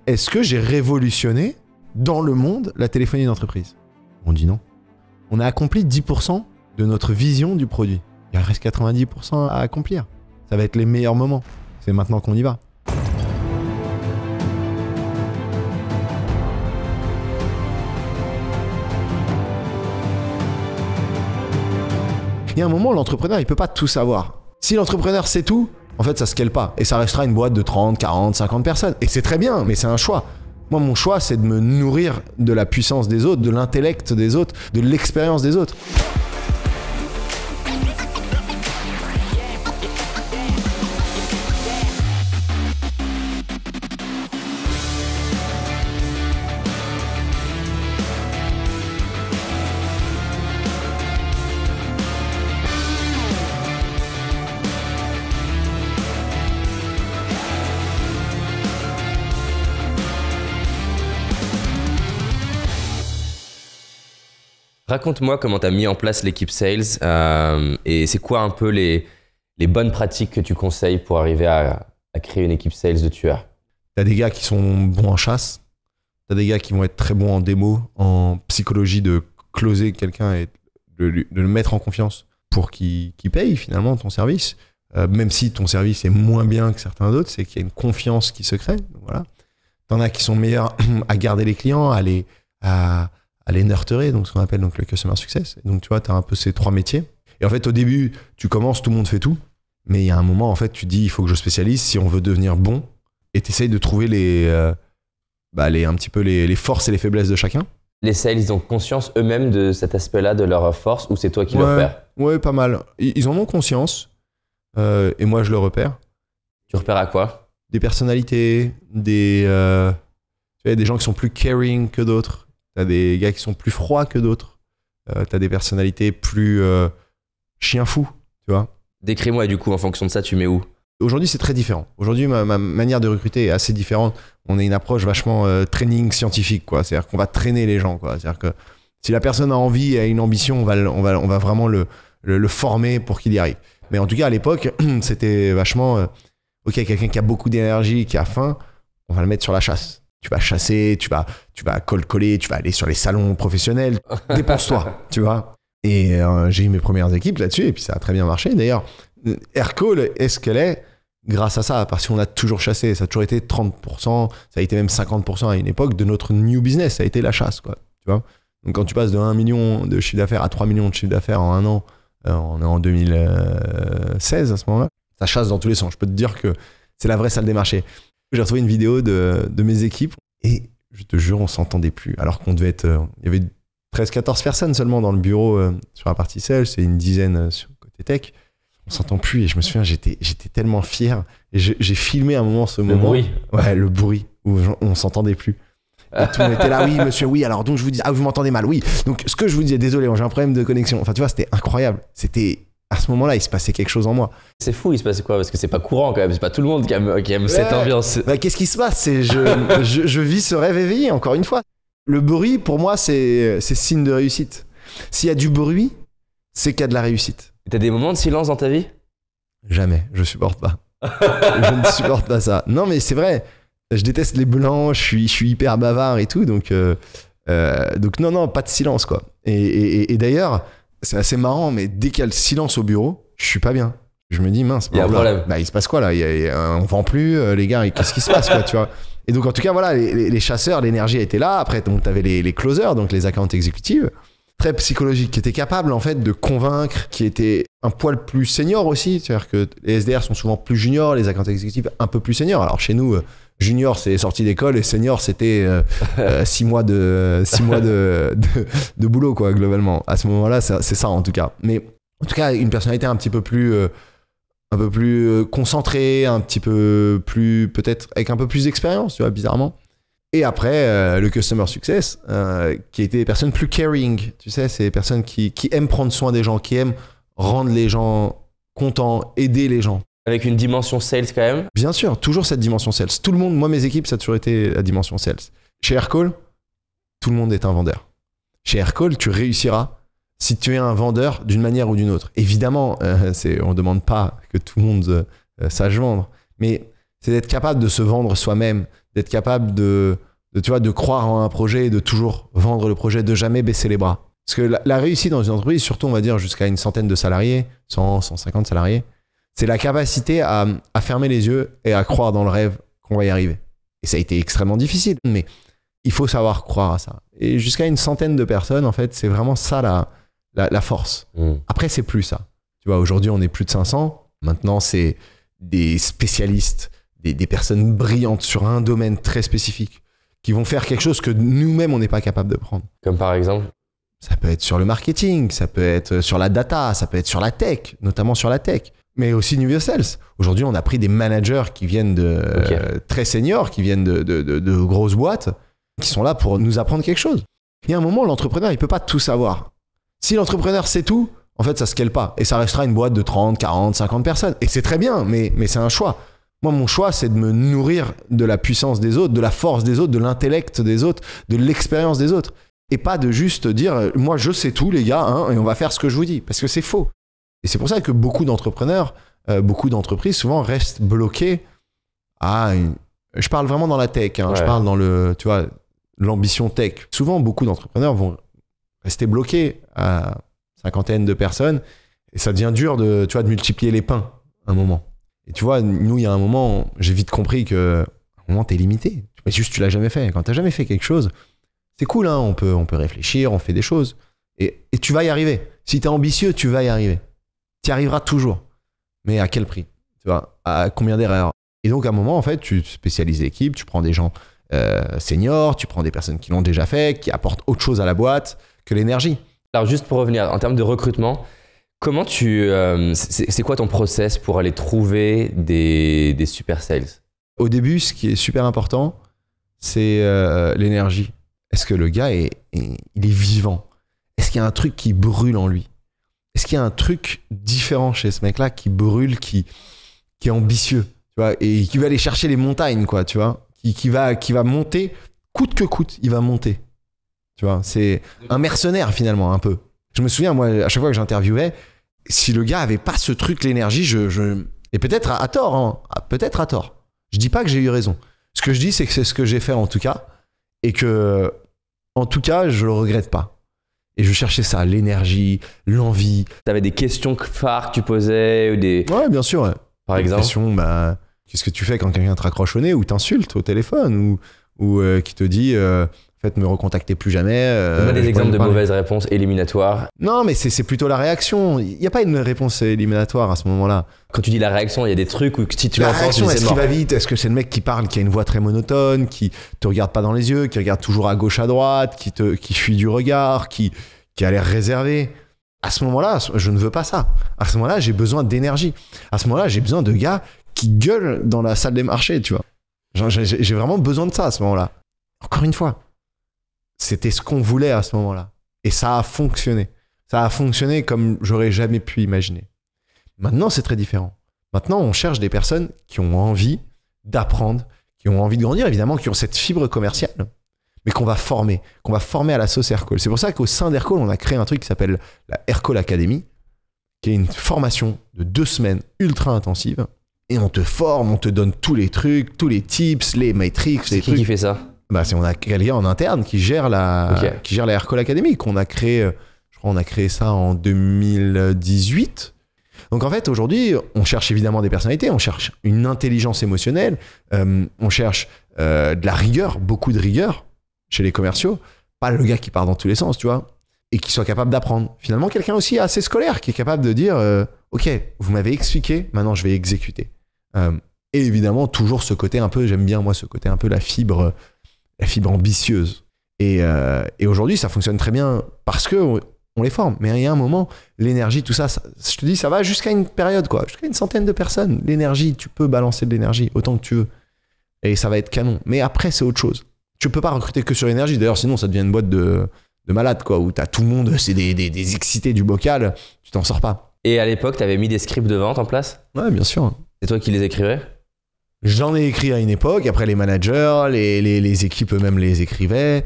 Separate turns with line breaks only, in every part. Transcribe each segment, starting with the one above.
est-ce que j'ai révolutionné dans le monde la téléphonie d'entreprise? On dit non. On a accompli 10% de notre vision du produit. Il reste 90% à accomplir. Ça va être les meilleurs moments. C'est maintenant qu'on y va. Il y a un moment, l'entrepreneur, il peut pas tout savoir. Si l'entrepreneur sait tout, en fait, ça scale pas. Et ça restera une boîte de 30, 40, 50 personnes. Et c'est très bien, mais c'est un choix. Moi, mon choix, c'est de me nourrir de la puissance des autres, de l'intellect des autres, de l'expérience des autres.
Raconte-moi comment tu as mis en place l'équipe Sales et c'est quoi un peu les bonnes pratiques que tu conseilles pour arriver à créer une équipe Sales de tueurs?
T'as des gars qui sont bons en chasse, t'as des gars qui vont être très bons en démo, en psychologie de closer quelqu'un et de le mettre en confiance pour qu'il paye finalement ton service. Même si ton service est moins bien que certains d'autres, c'est qu'il y a une confiance qui se crée. Voilà. T'en as qui sont meilleurs à garder les clients, à les nurturer, donc ce qu'on appelle donc le customer success. Et donc tu vois, tu as un peu ces trois métiers. Et en fait, au début, tu commences, tout le monde fait tout. Mais il y a un moment, en fait, tu dis, il faut que je spécialise si on veut devenir bon. Et tu essayes de trouver un petit peu les forces et les faiblesses de chacun.
Les sales, ils ont conscience eux-mêmes de cet aspect-là, de leur force, ou c'est toi qui le repères? Ouais,
pas mal. Ils en ont conscience. Et moi, je le repère.
Tu repères à quoi?
Des personnalités, des gens qui sont plus caring que d'autres. T'as des gars qui sont plus froids que d'autres. T'as des personnalités plus chien fou, tu vois.
Décris-moi, et du coup, en fonction de ça, tu mets où?
Aujourd'hui, c'est très différent. Aujourd'hui, ma manière de recruter est assez différente. On a une approche vachement training scientifique, quoi. C'est-à-dire qu'on va traîner les gens, quoi. C'est-à-dire que si la personne a envie et a une ambition, on va vraiment le former pour qu'il y arrive. Mais en tout cas, à l'époque, c'était vachement... ok, quelqu'un qui a beaucoup d'énergie, qui a faim, on va le mettre sur la chasse. Tu vas chasser, tu vas coller, tu vas aller sur les salons professionnels. Dépense-toi, tu vois. Et j'ai eu mes premières équipes là-dessus et puis ça a très bien marché. D'ailleurs, Aircall est ce qu'elle est grâce à ça, parce qu'on a toujours chassé. Ça a toujours été 30%, ça a été même 50% à une époque de notre new business. Ça a été la chasse, quoi. Tu vois. Donc quand tu passes de 1 million de chiffre d'affaires à 3 millions de chiffre d'affaires en un an, on est en 2016 à ce moment-là, ça chasse dans tous les sens. Je peux te dire que c'est la vraie salle des marchés. J'ai retrouvé une vidéo de mes équipes et je te jure, on s'entendait plus. Alors qu'on devait être... il y avait 13-14 personnes seulement dans le bureau sur la partie sales, c'est une dizaine sur le côté tech. On s'entend plus et je me souviens, j'étais tellement fier. Et j'ai filmé un moment ce moment.
Le bruit.
Ouais, le bruit, où on s'entendait plus. Et tout le monde était là, oui monsieur, oui, alors donc je vous dis, ah vous m'entendez mal, oui. Donc ce que je vous disais, désolé, j'ai un problème de connexion. Enfin tu vois, c'était incroyable. C'était... À ce moment-là, il se passait quelque chose en moi.
C'est fou, il se passait quoi? Parce que c'est pas courant quand même, c'est pas tout le monde qui aime cette ambiance.
Bah, qu'est-ce qui se passe? C'est je vis ce rêve éveillé, encore une fois. Le bruit, pour moi, c'est signe de réussite. S'il y a du bruit, c'est qu'il y a de la réussite.
T'as des moments de silence dans ta vie?
Jamais, je supporte pas. Je ne supporte pas ça. Non, mais c'est vrai, je déteste les blancs, je suis hyper bavard et tout, donc non, pas de silence, quoi. Et d'ailleurs... C'est assez marrant, mais dès qu'il y a le silence au bureau, je suis pas bien. Je me dis, mince,
il y a un problème.
Bah, il se passe quoi là? On vend plus, les gars, qu'est-ce qui se passe, quoi, tu vois? Et donc, en tout cas, voilà, les chasseurs, l'énergie était là. Après, donc, t'avais les closers, donc les accounts exécutives, très psychologiques, qui étaient capables, en fait, de convaincre, qui étaient un poil plus seniors aussi. C'est-à-dire que les SDR sont souvent plus juniors, les accounts exécutifs un peu plus seniors. Alors, chez nous, junior, c'est sorti d'école et senior, c'était 6 mois de boulot, quoi, globalement. À ce moment-là, c'est ça, en tout cas. Mais en tout cas, une personnalité un petit peu plus concentrée, un petit peu plus, peut-être avec un peu plus d'expérience, tu vois, bizarrement. Et après, le customer success, qui était des personnes plus caring. Tu sais, c'est des personnes qui aiment prendre soin des gens, qui aiment rendre les gens contents, aider les gens.
Avec une dimension sales quand même? Bien
sûr, toujours cette dimension sales. Tout le monde, moi mes équipes, ça a toujours été la dimension sales. Chez Aircall, tout le monde est un vendeur. Chez Aircall, tu réussiras si tu es un vendeur d'une manière ou d'une autre. Évidemment, on ne demande pas que tout le monde sache vendre. Mais c'est d'être capable de se vendre soi-même, d'être capable de tu vois, de croire en un projet et de toujours vendre le projet, de jamais baisser les bras. Parce que la réussite dans une entreprise, surtout on va dire jusqu'à une centaine de salariés, 100, 150 salariés, c'est la capacité à fermer les yeux et à croire dans le rêve qu'on va y arriver. Et ça a été extrêmement difficile, mais il faut savoir croire à ça. Et jusqu'à une centaine de personnes, en fait, c'est vraiment ça la force. Après, c'est plus ça. Tu vois, aujourd'hui, on est plus de 500. Maintenant, c'est des spécialistes, des personnes brillantes sur un domaine très spécifique qui vont faire quelque chose que nous-mêmes, on n'est pas capable de prendre.
Comme par exemple?
Ça peut être sur le marketing, ça peut être sur la data, ça peut être sur la tech, notamment sur la tech, mais aussi niveau sales. Aujourd'hui, on a pris des managers qui viennent très seniors, qui viennent de grosses boîtes, qui sont là pour nous apprendre quelque chose. Il y a un moment, l'entrepreneur, il peut pas tout savoir. Si l'entrepreneur sait tout, en fait, ça se scale pas. Et ça restera une boîte de 30, 40, 50 personnes. Et c'est très bien, mais c'est un choix. Moi, mon choix, c'est de me nourrir de la puissance des autres, de la force des autres, de l'intellect des autres, de l'expérience des autres. Et pas de juste dire, moi, je sais tout, les gars, hein, et on va faire ce que je vous dis. Parce que c'est faux. Et c'est pour ça que beaucoup d'entrepreneurs, beaucoup d'entreprises, souvent, restent bloqués à une... Je parle vraiment dans la tech, hein, je parle dans l'ambition tech. Souvent, beaucoup d'entrepreneurs vont rester bloqués à cinquantaine de personnes et ça devient dur de multiplier les pains à un moment. Et tu vois, nous, il y a un moment, j'ai vite compris que à un moment, t'es limité. Mais juste, tu l'as jamais fait. Quand t'as jamais fait quelque chose, c'est cool, hein, on peut réfléchir, on fait des choses. Et tu vas y arriver. Si t'es ambitieux, tu vas y arriver. Tu y arriveras toujours. Mais à quel prix? Tu vois, à combien d'erreurs? Et donc, à un moment, en fait, tu spécialises l'équipe, tu prends des gens seniors, tu prends des personnes qui l'ont déjà fait, qui apportent autre chose à la boîte que l'énergie.
Alors, juste pour revenir, en termes de recrutement, comment c'est quoi ton process pour aller trouver des super sales?
Au début, ce qui est super important, c'est l'énergie. Est-ce que le gars, il est vivant? Est-ce qu'il y a un truc qui brûle en lui? Est-ce qu'il y a un truc différent chez ce mec-là qui brûle, qui est ambitieux, tu vois, et qui va aller chercher les montagnes, quoi, tu vois, qui va monter, coûte que coûte, il va monter. Tu vois, c'est un mercenaire finalement, un peu. Je me souviens, moi, à chaque fois que j'interviewais, si le gars avait pas ce truc, l'énergie, et peut-être à tort, hein, peut-être à tort. Je dis pas que j'ai eu raison. Ce que je dis, c'est que c'est ce que j'ai fait en tout cas, et que, en tout cas, je le regrette pas. Et je cherchais ça, l'énergie, l'envie.
T'avais des questions phares que tu posais ou des...
Ouais, bien sûr. Ouais.
Par exemple,
questions, qu'est-ce que tu fais quand quelqu'un te raccroche au nez ou t'insulte au téléphone ou qui te dit faites me recontacter plus jamais.
Donne-moi des exemples de mauvaises réponses éliminatoires.
Non, mais c'est plutôt la réaction. Il n'y a pas une réponse éliminatoire à ce moment-là.
Quand tu dis la réaction, il y a des trucs où si tu
la
l'entends,
réaction,
tu dis
est-ce qu'il va vite? Est-ce que c'est le mec qui parle, qui a une voix très monotone, qui te regarde pas dans les yeux, qui regarde toujours à gauche, à droite, qui fuit du regard, qui a l'air réservé? À ce moment-là, je ne veux pas ça. À ce moment-là, j'ai besoin d'énergie. À ce moment-là, j'ai besoin de gars qui gueulent dans la salle des marchés, tu vois. J'ai vraiment besoin de ça à ce moment-là. Encore une fois, c'était ce qu'on voulait à ce moment-là. Et ça a fonctionné. Ça a fonctionné comme j'aurais jamais pu imaginer. Maintenant, c'est très différent. Maintenant, on cherche des personnes qui ont envie d'apprendre, qui ont envie de grandir, évidemment, qui ont cette fibre commerciale, mais qu'on va former à la sauce Aircall. C'est pour ça qu'au sein d'Aircall, on a créé un truc qui s'appelle la Aircall Academy, qui est une formation de 2 semaines ultra intensive. Et on te forme, on te donne tous les trucs, tous les tips, les matrix, les trucs.
Qui fait ça?
On a quelqu'un en interne qui gère la Aircall Academy, qu'on a créé, je crois on a créé ça en 2018. Donc en fait, aujourd'hui, on cherche évidemment des personnalités, on cherche une intelligence émotionnelle, on cherche de la rigueur, beaucoup de rigueur chez les commerciaux, pas le gars qui part dans tous les sens, tu vois, et qui soit capable d'apprendre. Finalement, quelqu'un aussi assez scolaire, qui est capable de dire ok, vous m'avez expliqué, maintenant je vais exécuter. Et évidemment, toujours ce côté un peu, j'aime bien moi ce côté un peu la fibre ambitieuse. Et aujourd'hui, ça fonctionne très bien parce que on les forme. Mais il y a un moment, l'énergie, tout ça, je te dis, ça va jusqu'à une période, quoi, jusqu'à une centaine de personnes. L'énergie, tu peux balancer de l'énergie autant que tu veux. Et ça va être canon. Mais après, c'est autre chose. Tu peux pas recruter que sur l'énergie. D'ailleurs, sinon, ça devient une boîte de malades, quoi, où t'as tout le monde, c'est des excités du bocal, tu t'en sors pas.
Et à l'époque, t'avais mis des scripts de vente en place?
Ouais, bien sûr.
C'est toi qui les écrivais?
J'en ai écrit à une époque. Après, les managers, les équipes eux-mêmes les écrivaient.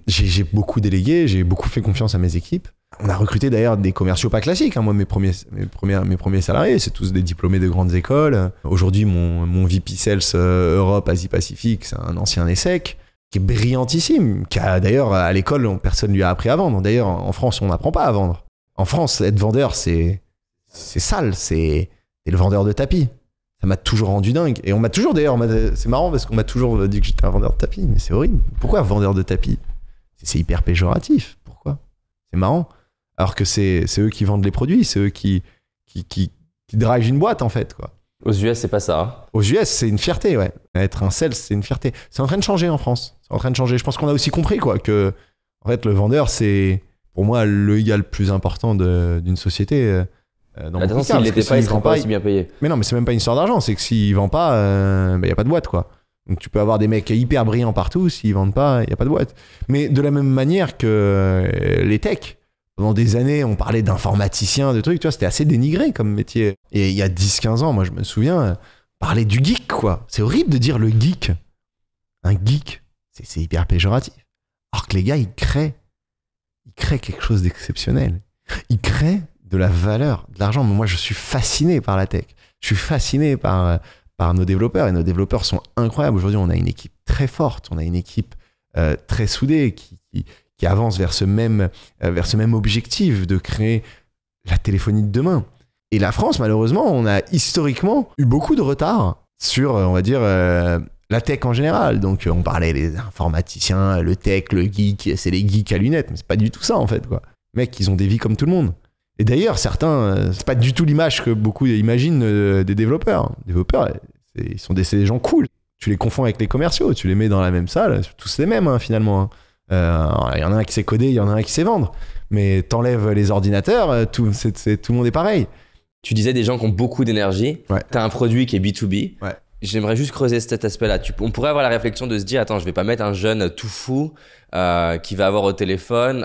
J'ai beaucoup délégué, j'ai beaucoup fait confiance à mes équipes. On a recruté d'ailleurs des commerciaux pas classiques. Hein. Moi, mes premiers salariés, c'est tous des diplômés de grandes écoles. Aujourd'hui, mon VP Sales Europe, Asie-Pacifique, c'est un ancien ESSEC qui est brillantissime, qui a d'ailleurs à l'école, personne lui a appris à vendre. D'ailleurs, en France, on n'apprend pas à vendre. En France, être vendeur, c'est sale. C'est le vendeur de tapis. Ça m'a toujours rendu dingue. Et on m'a toujours, d'ailleurs, c'est marrant parce qu'on m'a toujours dit que j'étais un vendeur de tapis, mais c'est horrible. Pourquoi vendeur de tapis? C'est hyper péjoratif. Pourquoi? C'est marrant. Alors que c'est eux qui vendent les produits, c'est eux qui drivent une boîte, en fait, quoi.
Aux US, c'est pas ça. Hein.
Aux US, c'est une fierté, ouais. Être un sales, c'est une fierté. C'est en train de changer en France. C'est en train de changer. Je pense qu'on a aussi compris, quoi, que, en fait, le vendeur, c'est, pour moi, le gars le plus important d'une société.
Attends, s'il l'était pas, il serait pas aussi bien payé.
Mais non, mais c'est même pas une histoire d'argent. C'est que s'il vend pas, y a pas de boîte, quoi. Donc tu peux avoir des mecs hyper brillants partout. S'ils vendent pas, y a pas de boîte. Mais de la même manière que les techs. Pendant des années, on parlait d'informaticiens, de trucs, tu vois, c'était assez dénigré comme métier. Et il y a 10-15 ans, moi je me souviens, parler du geek, quoi. C'est horrible de dire le geek. Un geek, c'est hyper péjoratif. Alors que les gars, ils créent quelque chose d'exceptionnel. Ils créent de la valeur, de l'argent. Mais moi, je suis fasciné par la tech. Je suis fasciné par nos développeurs. Et nos développeurs sont incroyables. Aujourd'hui, on a une équipe très forte. On a une équipe très soudée qui avance vers ce même objectif de créer la téléphonie de demain. Et la France, malheureusement, on a historiquement eu beaucoup de retard sur, on va dire, la tech en général. Donc, on parlait des informaticiens, le tech, le geek, c'est les geeks à lunettes, mais c'est pas du tout ça, en fait, quoi. Mecs, ils ont des vies comme tout le monde. Et d'ailleurs, certains, c'est pas du tout l'image que beaucoup imaginent des développeurs. Les développeurs, c'est des gens cool. Tu les confonds avec les commerciaux, tu les mets dans la même salle, c'est tous les mêmes, hein, finalement, hein. Y en a un qui sait coder, il y en a un qui sait vendre. Mais t'enlèves les ordinateurs, tout le monde est pareil.
Tu disais des gens qui ont beaucoup d'énergie.
Ouais.
T'as un produit qui est B2B.
Ouais.
J'aimerais juste creuser cet aspect-là. On pourrait avoir la réflexion de se dire, attends, je vais pas mettre un jeune tout fou qui va avoir au téléphone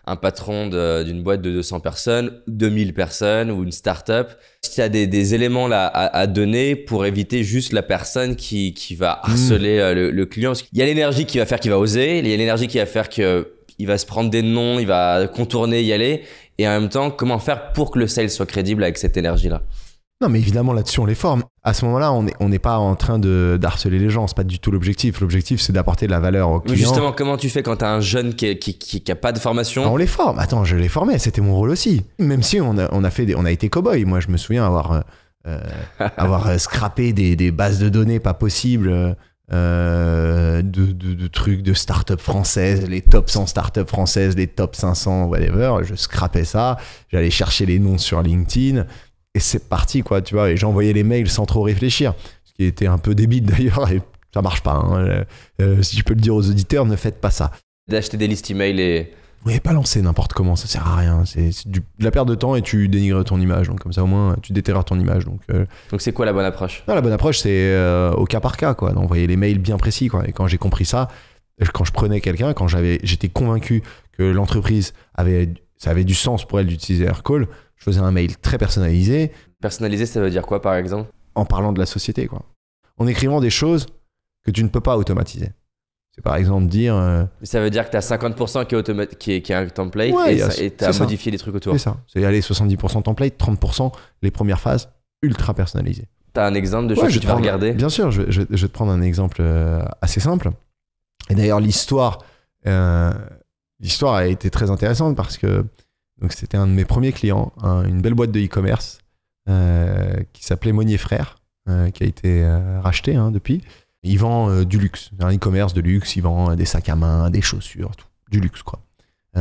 un patron d'une boîte de 200 personnes, 2000 personnes ou une start-up. Si tu as des éléments là à donner pour éviter juste la personne qui va harceler le client. Parce qu'il y a l'énergie qui va faire qu'il va oser, il y a l'énergie qui va faire qu'il va se prendre des noms, il va contourner, y aller. Et en même temps, comment faire pour que le sales soit crédible avec cette énergie-là?
Non, mais évidemment, là-dessus, on les forme. À ce moment-là, on n'est pas en train d'harceler les gens. C'est pas du tout l'objectif. L'objectif, c'est d'apporter de la valeur aux clients.
Mais justement, comment tu fais quand tu as un jeune qui a pas de formation?
On les forme. Attends, je les formais. C'était mon rôle aussi. Même si on a été cow-boy. Moi, je me souviens avoir scrappé des bases de données pas possibles de trucs de start-up françaises, les top 100 start-up françaises, les top 500, whatever. Je scrapais ça. J'allais chercher les noms sur LinkedIn. Et c'est parti, quoi, tu vois. Et j'envoyais les mails sans trop réfléchir. Ce qui était un peu débile d'ailleurs, et ça marche pas. Hein. Si je peux le dire aux auditeurs, ne faites pas ça.
D'acheter des listes email et...
Oui, pas lancer n'importe comment, ça sert à rien. C'est de la perte de temps et tu dénigres ton image. Donc comme ça, au moins, tu déterres ton image. Donc
c'est quoi la bonne approche?
Non, la bonne approche, c'est au cas par cas, quoi, d'envoyer les mails bien précis, quoi. Et quand j'ai compris ça, quand je prenais quelqu'un, quand j'étais convaincu que l'entreprise ça avait du sens pour elle d'utiliser Aircall, je faisais un mail très personnalisé.
Personnalisé, ça veut dire quoi, par exemple?
En parlant de la société, quoi. En écrivant des choses que tu ne peux pas automatiser. C'est par exemple dire...
Ça veut dire que tu as 50% qui est un template,
ouais,
et tu as modifié des trucs autour.
C'est ça. C'est aller 70% template, 30% les premières phases ultra personnalisées.
Tu as un exemple de choses que tu vas regarder? Bien
sûr, je vais te prendre un exemple assez simple. Et d'ailleurs, l'histoire a été très intéressante parce que donc c'était un de mes premiers clients, une belle boîte de e-commerce qui s'appelait Monnier Frères, qui a été racheté depuis. Il vend du luxe, un e-commerce de luxe, il vend des sacs à main, des chaussures, tout, du luxe, quoi,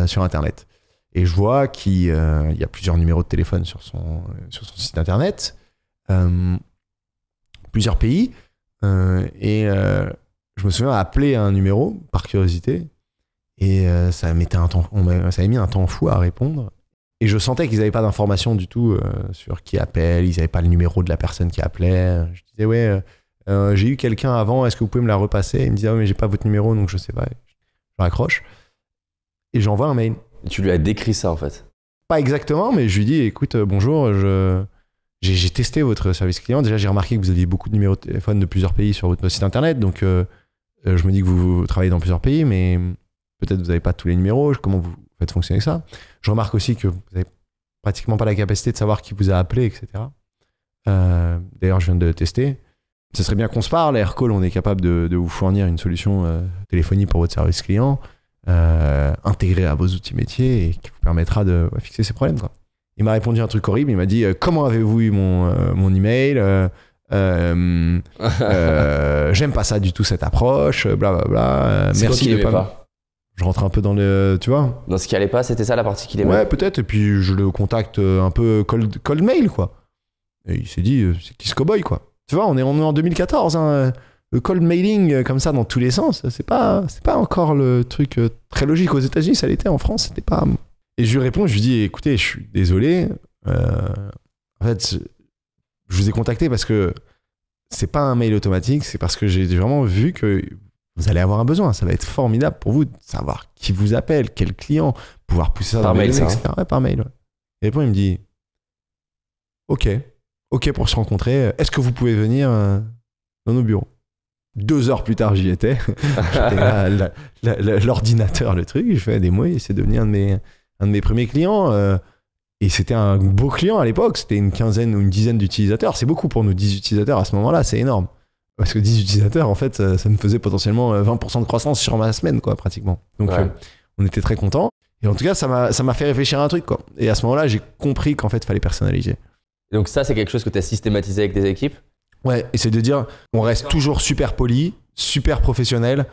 sur Internet. Et je vois qu'il y a plusieurs numéros de téléphone sur son site Internet, plusieurs pays, et je me souviens appeler un numéro par curiosité, et ça avait mis un temps fou à répondre. Et je sentais qu'ils n'avaient pas d'informations du tout sur qui appelle, ils n'avaient pas le numéro de la personne qui appelait. Je disais, ouais, j'ai eu quelqu'un avant, est-ce que vous pouvez me la repasser? Il me disait, oh, mais j'ai pas votre numéro, donc je sais pas. Je raccroche. Et j'envoie un mail.
Et tu lui as décrit ça, en fait?
Pas exactement, mais je lui dis, écoute, bonjour, j'ai testé votre service client. Déjà, j'ai remarqué que vous aviez beaucoup de numéros de téléphone de plusieurs pays sur votre site internet, donc je me dis que vous travaillez dans plusieurs pays, mais peut-être vous n'avez pas tous les numéros, comment vous faites fonctionner ça. Je remarque aussi que vous n'avez pratiquement pas la capacité de savoir qui vous a appelé, etc. D'ailleurs, je viens de tester. Ce serait bien qu'on se parle. Aircall, on est capable de vous fournir une solution téléphonie pour votre service client, intégrée à vos outils métiers et qui vous permettra de fixer ces problèmes, quoi. Il m'a répondu un truc horrible. Il m'a dit comment avez-vous eu mon email, j'aime pas ça du tout, cette approche, blablabla.
Merci de pas.
Je rentre un peu dans le, tu vois.
Dans ce qui allait pas, c'était ça la partie qu'il aimait.
Ouais, peut-être. Et puis je le contacte un peu cold mail, quoi. Et il s'est dit c'est qui ce cowboy, quoi. Tu vois, on est en 2014. Hein. Le cold mailing comme ça dans tous les sens, c'est pas encore le truc très logique. Aux États-Unis, ça l'était. En France, c'était pas. Et je lui réponds, je lui dis écoutez, je suis désolé. En fait, je vous ai contacté parce que c'est pas un mail automatique, c'est parce que j'ai vraiment vu que vous allez avoir un besoin. Ça va être formidable pour vous de savoir qui vous appelle, quel client, pouvoir pousser ça
par
dans
mail,
les données,
ça,
etc. Ouais, par mail. Ouais. Et après, il me dit OK pour se rencontrer. Est-ce que vous pouvez venir dans nos bureaux? 2 heures plus tard, j'y étais. J'étais là, l'ordinateur, le truc. Je fais des mots et c'est devenu un de mes premiers clients. Et c'était un beau client à l'époque. C'était une quinzaine ou une dizaine d'utilisateurs. C'est beaucoup pour nous, 10 utilisateurs à ce moment-là. C'est énorme. Parce que 10 utilisateurs, en fait, ça me faisait potentiellement 20% de croissance sur ma semaine, quoi, pratiquement. Donc, on était très contents. Et en tout cas, ça m'a fait réfléchir à un truc, quoi. Et à ce moment-là, j'ai compris qu'en fait, il fallait personnaliser.
Et donc ça, c'est quelque chose que tu as systématisé avec tes équipes?
Ouais, et c'est de dire, on reste toujours super poli, super professionnel,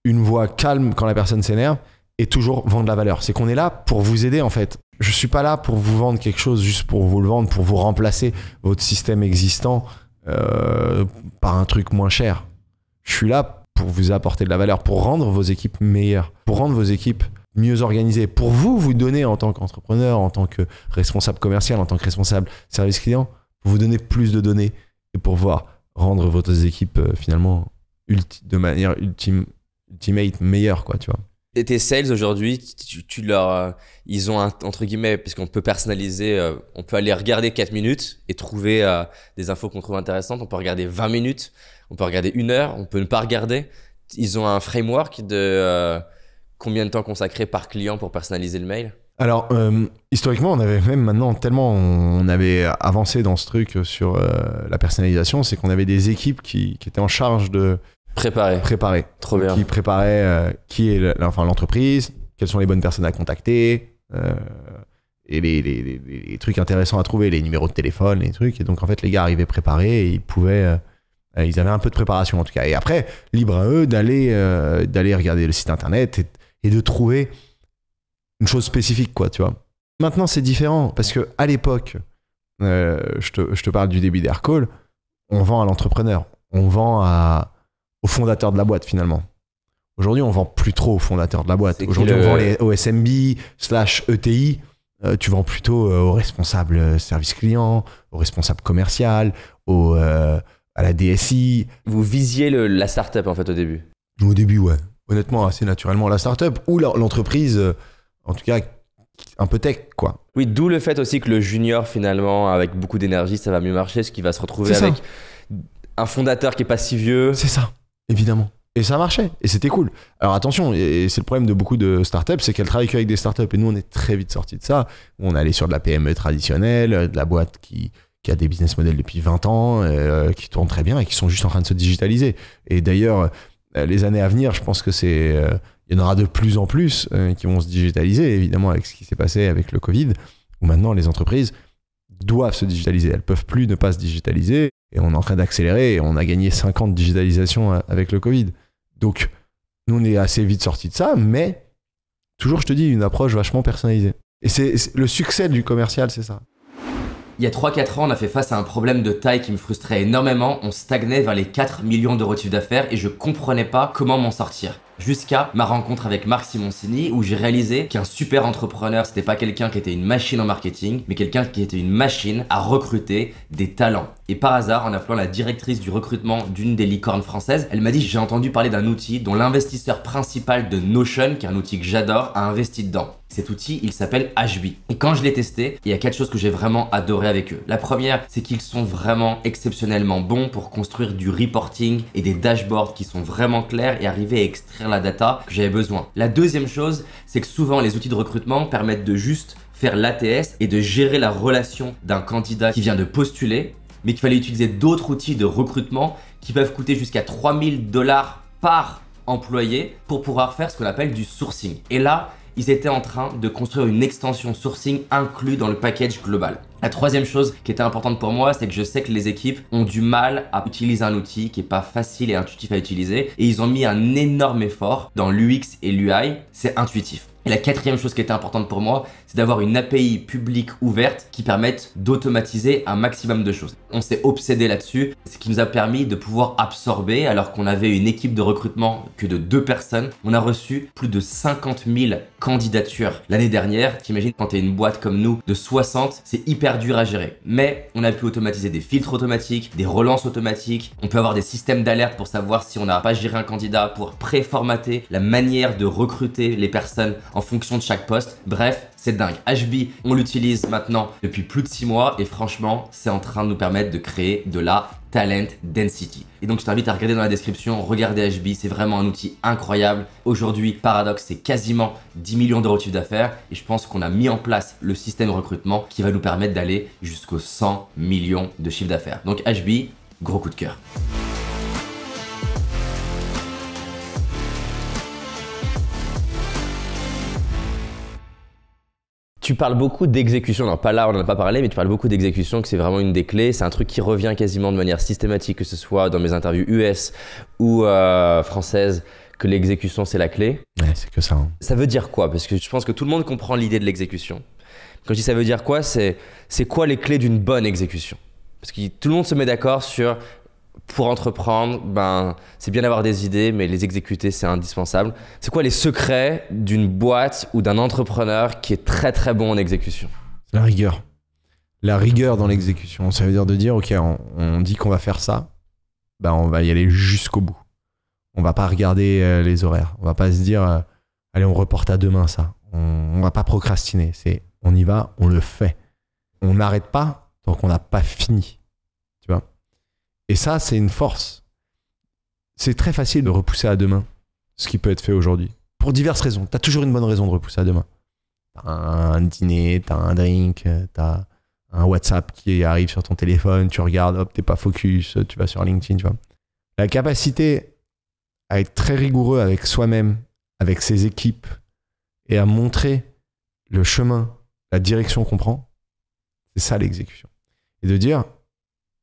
une voix calme quand la personne s'énerve, et toujours vendre de la valeur. C'est qu'on est là pour vous aider, en fait. Je suis pas là pour vous vendre quelque chose juste pour vous le vendre, pour vous remplacer votre système existant par un truc moins cher. Je suis là pour vous apporter de la valeur, pour rendre vos équipes meilleures, pour rendre vos équipes mieux organisées, pour vous donner en tant qu'entrepreneur, en tant que responsable commercial, en tant que responsable service client, pour vous donner plus de données et pour pouvoir rendre votre équipe finalement de manière ultimate meilleure, quoi, tu vois.
Et tes sales aujourd'hui, tu leur, ils ont entre guillemets, parce qu'on peut personnaliser, on peut aller regarder 4 minutes et trouver des infos qu'on trouve intéressantes. On peut regarder 20 minutes, on peut regarder 1 heure, on peut ne pas regarder. Ils ont un framework de combien de temps consacré par client pour personnaliser le mail?
Alors, historiquement, on avait même maintenant tellement on avait avancé dans ce truc sur la personnalisation, c'est qu'on avait des équipes qui étaient en charge de préparer.
Trop bien.
Qui préparaient qui est l'entreprise, quelles sont les bonnes personnes à contacter, et les trucs intéressants à trouver, les numéros de téléphone, les trucs. Et donc, en fait, les gars arrivaient préparés et ils pouvaient... ils avaient un peu de préparation, en tout cas. Et après, libre à eux d'aller regarder le site internet et de trouver une chose spécifique, quoi, tu vois. Maintenant, c'est différent parce que à l'époque, je te parle du début d'Aircall, on vend à l'entrepreneur, on vend au fondateur de la boîte, finalement. Aujourd'hui, on vend plus trop au fondateur de la boîte. Aujourd'hui, on vend au SMB/ETI. Tu vends plutôt au responsable service client, au responsable commercial, à la DSI.
Vous visiez la startup en fait au début?
Au début, ouais. Honnêtement, assez naturellement la startup ou l'entreprise, en tout cas un peu tech, quoi.
Oui, d'où le fait aussi que le junior, finalement, avec beaucoup d'énergie, ça va mieux marcher, ce qui va se retrouver avec un fondateur qui est pas si vieux.
C'est ça, évidemment. Et ça marchait, et c'était cool. Alors attention, et c'est le problème de beaucoup de startups, c'est qu'elles travaillent qu'avec des startups. Et nous, on est très vite sortis de ça. On allait sur de la PME traditionnelle, de la boîte qui a des business models depuis 20 ans, qui tournent très bien et qui sont juste en train de se digitaliser. Et d'ailleurs, les années à venir, je pense que il y en aura de plus en plus qui vont se digitaliser, évidemment, avec ce qui s'est passé avec le Covid, où maintenant les entreprises doivent se digitaliser. Elles peuvent plus ne pas se digitaliser. Et on est en train d'accélérer et on a gagné 5 ans de digitalisation avec le Covid. Donc, nous, on est assez vite sortis de ça, mais toujours, je te dis, une approche vachement personnalisée. Et c'est le succès du commercial, c'est ça.
Il y a 3-4 ans, on a fait face à un problème de taille qui me frustrait énormément. On stagnait vers les 4 millions d'euros de chiffre d'affaires et je comprenais pas comment m'en sortir. Jusqu'à ma rencontre avec Marc Simoncini où j'ai réalisé qu'un super entrepreneur, c'était pas quelqu'un qui était une machine en marketing, mais quelqu'un qui était une machine à recruter des talents. Et par hasard, en appelant la directrice du recrutement d'une des licornes françaises, elle m'a dit « J'ai entendu parler d'un outil dont l'investisseur principal de Notion, qui est un outil que j'adore, a investi dedans. Cet outil, il s'appelle HB. Et quand je l'ai testé, il y a 4 choses que j'ai vraiment adoré avec eux. La première, c'est qu'ils sont vraiment exceptionnellement bons pour construire du reporting et des dashboards qui sont vraiment clairs et arriver à extraire la data que j'avais besoin. La deuxième chose, c'est que souvent les outils de recrutement permettent de juste faire l'ATS et de gérer la relation d'un candidat qui vient de postuler, mais qu'il fallait utiliser d'autres outils de recrutement qui peuvent coûter jusqu'à 3000 $ par employé pour pouvoir faire ce qu'on appelle du sourcing. Et là, ils étaient en train de construire une extension sourcing inclus dans le package global. La troisième chose qui était importante pour moi, c'est que je sais que les équipes ont du mal à utiliser un outil qui n'est pas facile et intuitif à utiliser. Et ils ont mis un énorme effort dans l'UX et l'UI, c'est intuitif. Et la quatrième chose qui était importante pour moi, c'est d'avoir une API publique ouverte qui permette d'automatiser un maximum de choses. On s'est obsédé là-dessus, ce qui nous a permis de pouvoir absorber, alors qu'on avait une équipe de recrutement que de 2 personnes, on a reçu plus de 50 000 candidatures l'année dernière. T'imagines quand tu es une boîte comme nous de 60, c'est hyper dur à gérer. Mais on a pu automatiser des filtres automatiques, des relances automatiques, on peut avoir des systèmes d'alerte pour savoir si on n'a pas géré un candidat, pour préformater la manière de recruter les personnes en fonction de chaque poste. Bref, c'est dingue. HB, on l'utilise maintenant depuis plus de 6 mois et franchement, c'est en train de nous permettre de créer de la talent density. Et donc, je t'invite à regarder dans la description, regardez HB, c'est vraiment un outil incroyable. Aujourd'hui, Paradox, c'est quasiment 10 millions d'euros de chiffre d'affaires et je pense qu'on a mis en place le système de recrutement qui va nous permettre d'aller jusqu'aux 100 millions de chiffre d'affaires. Donc, HB, gros coup de cœur. Tu parles beaucoup d'exécution, non pas là, on n'en a pas parlé, mais tu parles beaucoup d'exécution, que c'est vraiment une des clés. C'est un truc qui revient quasiment de manière systématique, que ce soit dans mes interviews US ou françaises, que l'exécution c'est la clé.
Ouais, c'est que ça. Hein.
Ça veut dire quoi? Parce que je pense que tout le monde comprend l'idée de l'exécution. Quand je dis ça veut dire quoi, c'est quoi les clés d'une bonne exécution? Parce que tout le monde se met d'accord sur... Pour entreprendre, ben, c'est bien d'avoir des idées, mais les exécuter, c'est indispensable. C'est quoi les secrets d'une boîte ou d'un entrepreneur qui est très très bon en exécution?
La rigueur. La rigueur dans l'exécution. Ça veut dire de dire, ok, on dit qu'on va faire ça, ben on va y aller jusqu'au bout. On va pas regarder les horaires. On va pas se dire, allez, on reporte à demain ça. On va pas procrastiner. C'est, on y va, on le fait. On n'arrête pas tant qu'on n'a pas fini. Tu vois? Et ça, c'est une force. C'est très facile de repousser à demain ce qui peut être fait aujourd'hui. Pour diverses raisons. Tu as toujours une bonne raison de repousser à demain. Tu as un dîner, tu as un drink, tu as un WhatsApp qui arrive sur ton téléphone, tu regardes, hop, t'es pas focus, tu vas sur LinkedIn, tu vois. La capacité à être très rigoureux avec soi-même, avec ses équipes, et à montrer le chemin, la direction qu'on prend, c'est ça l'exécution. Et de dire...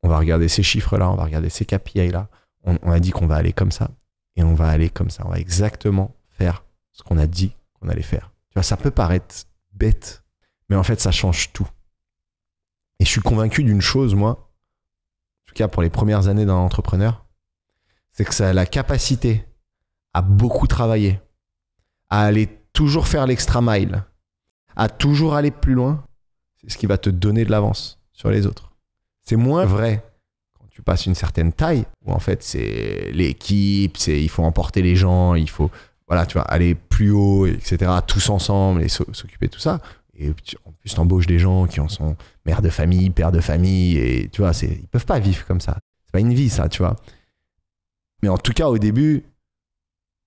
On va regarder ces chiffres-là, on va regarder ces KPI-là. On a dit qu'on va aller comme ça. Et on va aller comme ça. On va exactement faire ce qu'on a dit qu'on allait faire. Tu vois, ça peut paraître bête, mais en fait, ça change tout. Et je suis convaincu d'une chose, moi, en tout cas pour les premières années d'un entrepreneur, c'est que ça a la capacité à beaucoup travailler, à aller toujours faire l'extra mile, à toujours aller plus loin. C'est ce qui va te donner de l'avance sur les autres. C'est moins vrai quand tu passes une certaine taille, où en fait c'est l'équipe, il faut emporter les gens, il faut voilà, tu vois, aller plus haut, etc. Tous ensemble et s'occuper de tout ça. Et en plus, t'embauches des gens qui en sont mères de famille, pères de famille, et tu vois, ils peuvent pas vivre comme ça. C'est pas une vie, ça, tu vois. Mais en tout cas, au début,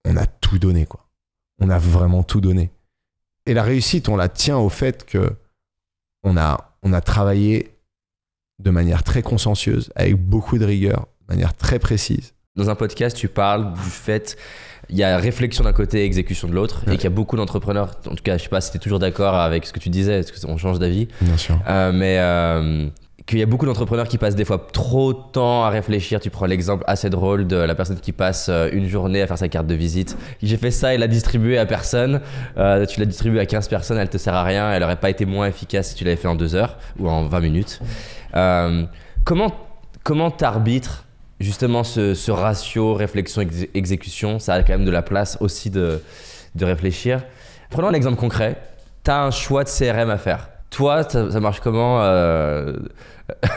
on a tout donné, quoi. On a vraiment tout donné. Et la réussite, on la tient au fait que on a travaillé de manière très consciencieuse, avec beaucoup de rigueur, de manière très précise.
Dans un podcast, tu parles du fait, il y a réflexion d'un côté et exécution de l'autre, ouais. Et qu'il y a beaucoup d'entrepreneurs, en tout cas, je sais pas si tu es toujours d'accord avec ce que tu disais, est-ce qu'on change d'avis?
Bien sûr.
Qu'il y a beaucoup d'entrepreneurs qui passent des fois trop de temps à réfléchir. Tu prends l'exemple assez drôle de la personne qui passe une journée à faire sa carte de visite. J'ai fait ça et l'a distribuée à personne. Tu l'as distribuée à 15 personnes, elle te sert à rien. Elle aurait pas été moins efficace si tu l'avais fait en 2 heures ou en 20 minutes. Comment t'arbitres justement ce ratio réflexion-exécution? Ça a quand même de la place aussi de réfléchir. Prenons un exemple concret. Tu as un choix de CRM à faire. Toi, ça marche comment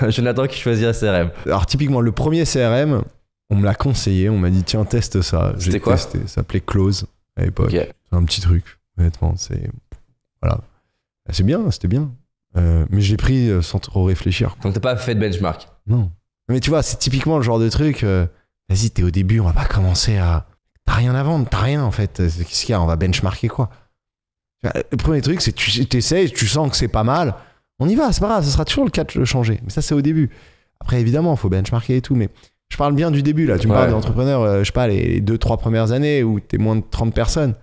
Jonathan qui choisit un CRM.
Alors typiquement, le premier CRM, on me l'a conseillé, on m'a dit tiens, teste ça.
C'était quoi?
Testé. Ça s'appelait Close à l'époque.
Okay.
C'est un petit truc, honnêtement. Voilà. C'est bien, c'était bien. Mais j'ai pris sans trop réfléchir.
Donc t'as pas fait de benchmark?
Non. Mais tu vois, c'est typiquement le genre de truc, vas-y, t'es au début, on va pas commencer à T'as rien à vendre, t'as rien en fait. Qu'est-ce qu'il y a? On va benchmarker quoi? Le premier truc, c'est que tu essayes, tu sens que c'est pas mal. On y va, c'est pas grave, ça sera toujours le cas de le changer. Mais ça, c'est au début. Après, évidemment, il faut benchmarker et tout. Mais je parle bien du début là. Tu me parles d'entrepreneur, je sais pas, les 2-3 premières années où t'es moins de 30 personnes.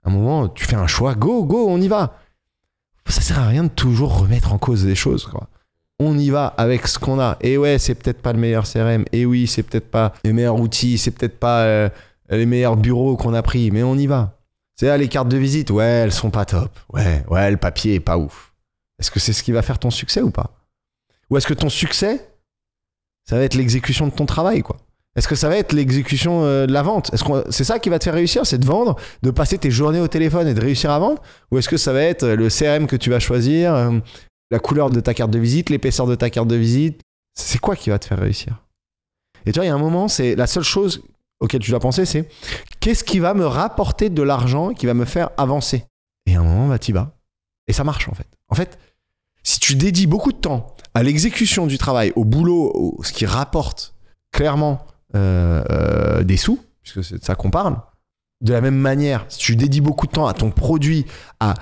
À un moment, tu fais un choix, go, on y va. Ça sert à rien de toujours remettre en cause des choses, quoi. On y va avec ce qu'on a. Et ouais, c'est peut-être pas le meilleur CRM. Et oui, c'est peut-être pas les meilleurs outils. C'est peut-être pas les meilleurs bureaux qu'on a pris. Mais on y va. C'est là, les cartes de visite, ouais, elles sont pas top. Ouais, le papier est pas ouf. Est-ce que c'est ce qui va faire ton succès ou pas? Ou est-ce que ton succès, ça va être l'exécution de ton travail, quoi? Est-ce que ça va être l'exécution de la vente? Est-ce que c'est ça qui va te faire réussir? C'est de vendre, de passer tes journées au téléphone et de réussir à vendre? Ou est-ce que ça va être le CRM que tu vas choisir, la couleur de ta carte de visite, l'épaisseur de ta carte de visite? C'est quoi qui va te faire réussir? Et tu vois, il y a un moment, c'est la seule chose auquel tu dois penser, c'est qu'est-ce qui va me rapporter de l'argent, qui va me faire avancer? Et à un moment, bah, t'y vas. Et ça marche, en fait. En fait, si tu dédies beaucoup de temps à l'exécution du travail, au boulot, ce qui rapporte clairement des sous, puisque c'est de ça qu'on parle, de la même manière, si tu dédies beaucoup de temps à ton produit, à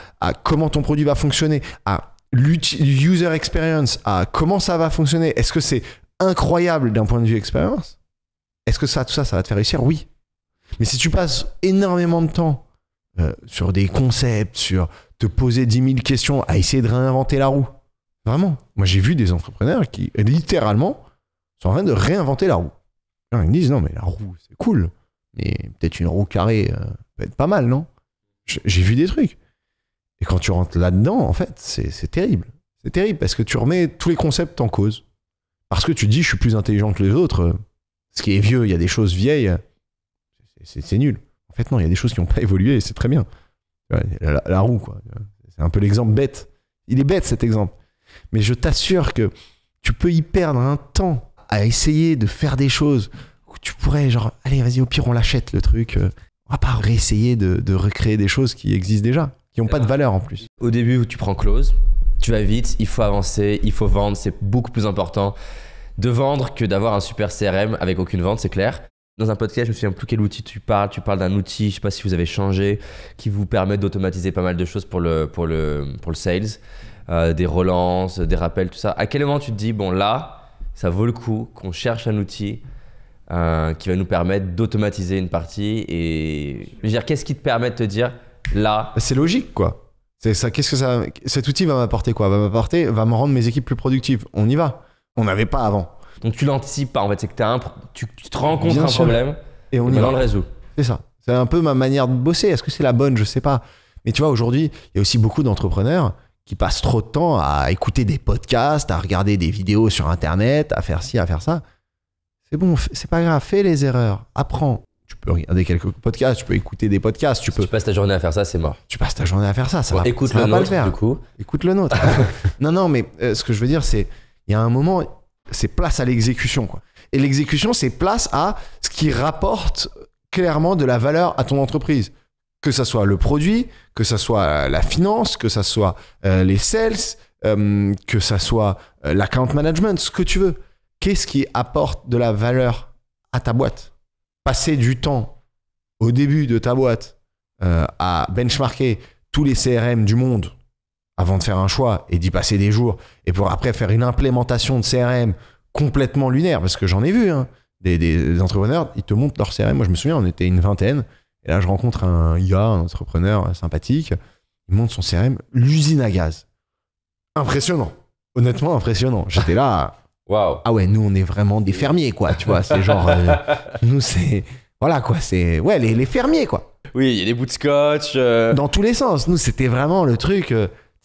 comment ton produit va fonctionner, à l'user experience, à comment ça va fonctionner, est-ce que c'est incroyable d'un point de vue expérience? Est-ce que tout ça va te faire réussir? Oui. Mais si tu passes énormément de temps sur des concepts, sur te poser 10 000 questions, à essayer de réinventer la roue, vraiment. Moi, j'ai vu des entrepreneurs qui, littéralement, sont en train de réinventer la roue. Alors, ils me disent, non, mais la roue, c'est cool. Mais peut-être une roue carrée peut être pas mal, non? J'ai vu des trucs. Et quand tu rentres là-dedans, en fait, c'est terrible. C'est terrible parce que tu remets tous les concepts en cause. Parce que tu te dis, je suis plus intelligent que les autres. Ce qui est vieux, il y a des choses vieilles, c'est nul. En fait, non, il y a des choses qui n'ont pas évolué et c'est très bien. La roue, quoi. C'est un peu l'exemple bête. Il est bête, cet exemple. Mais je t'assure que tu peux y perdre un temps à essayer de faire des choses où tu pourrais, genre, allez, vas-y, au pire, on l'achète, le truc. On va pas réessayer de recréer des choses qui existent déjà, qui n'ont pas de valeur en plus.
Au début, où tu prends close, tu vas vite, il faut avancer, il faut vendre, c'est beaucoup plus important de vendre que d'avoir un super CRM avec aucune vente, c'est clair. Dans un podcast, je me souviens plus quel outil tu parles d'un outil, je sais pas si vous avez changé, qui vous permet d'automatiser pas mal de choses pour le sales, des relances, des rappels, tout ça. À quel moment tu te dis, bon là, ça vaut le coup qu'on cherche un outil qui va nous permettre d'automatiser une partie et je veux dire, qu'est-ce qui te permet de te dire, là…
C'est logique, quoi. C'est ça, cet outil va m'apporter quoi? Va me rendre mes équipes plus productives. On y va. On n'avait pas avant.
Donc tu l'anticipes pas en fait, c'est que tu te rends compte d'un problème
et on y va. Le résout. C'est ça. C'est un peu ma manière de bosser. Est-ce que c'est la bonne? Je sais pas. Mais tu vois, aujourd'hui, il y a aussi beaucoup d'entrepreneurs qui passent trop de temps à écouter des podcasts, à regarder des vidéos sur Internet, à faire ci, à faire ça. C'est bon, c'est pas grave. Fais les erreurs. Apprends. Tu peux regarder quelques podcasts, tu peux écouter des podcasts.
Tu passes ta journée à faire ça, c'est mort.
Tu passes ta journée à faire ça. Ça va
écoute
ça
le
va
nôtre,
pas le faire.
Du coup.
Écoute le nôtre. Non, mais ce que je veux dire, c'est il y a un moment, c'est place à l'exécution, quoi. Et l'exécution, c'est place à ce qui rapporte clairement de la valeur à ton entreprise. Que ça soit le produit, que ça soit la finance, que ça soit les sales, que ça soit l'account management, ce que tu veux. Qu'est-ce qui apporte de la valeur à ta boîte? Passer du temps au début de ta boîte à benchmarker tous les CRM du monde avant de faire un choix et d'y passer des jours et pour après faire une implémentation de CRM complètement lunaire, parce que j'en ai vu des entrepreneurs, ils te montrent leur CRM. Moi je me souviens, on était une vingtaine et là je rencontre un entrepreneur sympathique, il montre son CRM, l'usine à gaz. Impressionnant, honnêtement impressionnant. J'étais là,
waouh.
Ah ouais, nous on est vraiment des fermiers, quoi, tu vois, c'est genre nous c'est voilà quoi, c'est ouais les fermiers, quoi.
Oui, il y a des bouts de scotch
dans tous les sens. Nous c'était vraiment le truc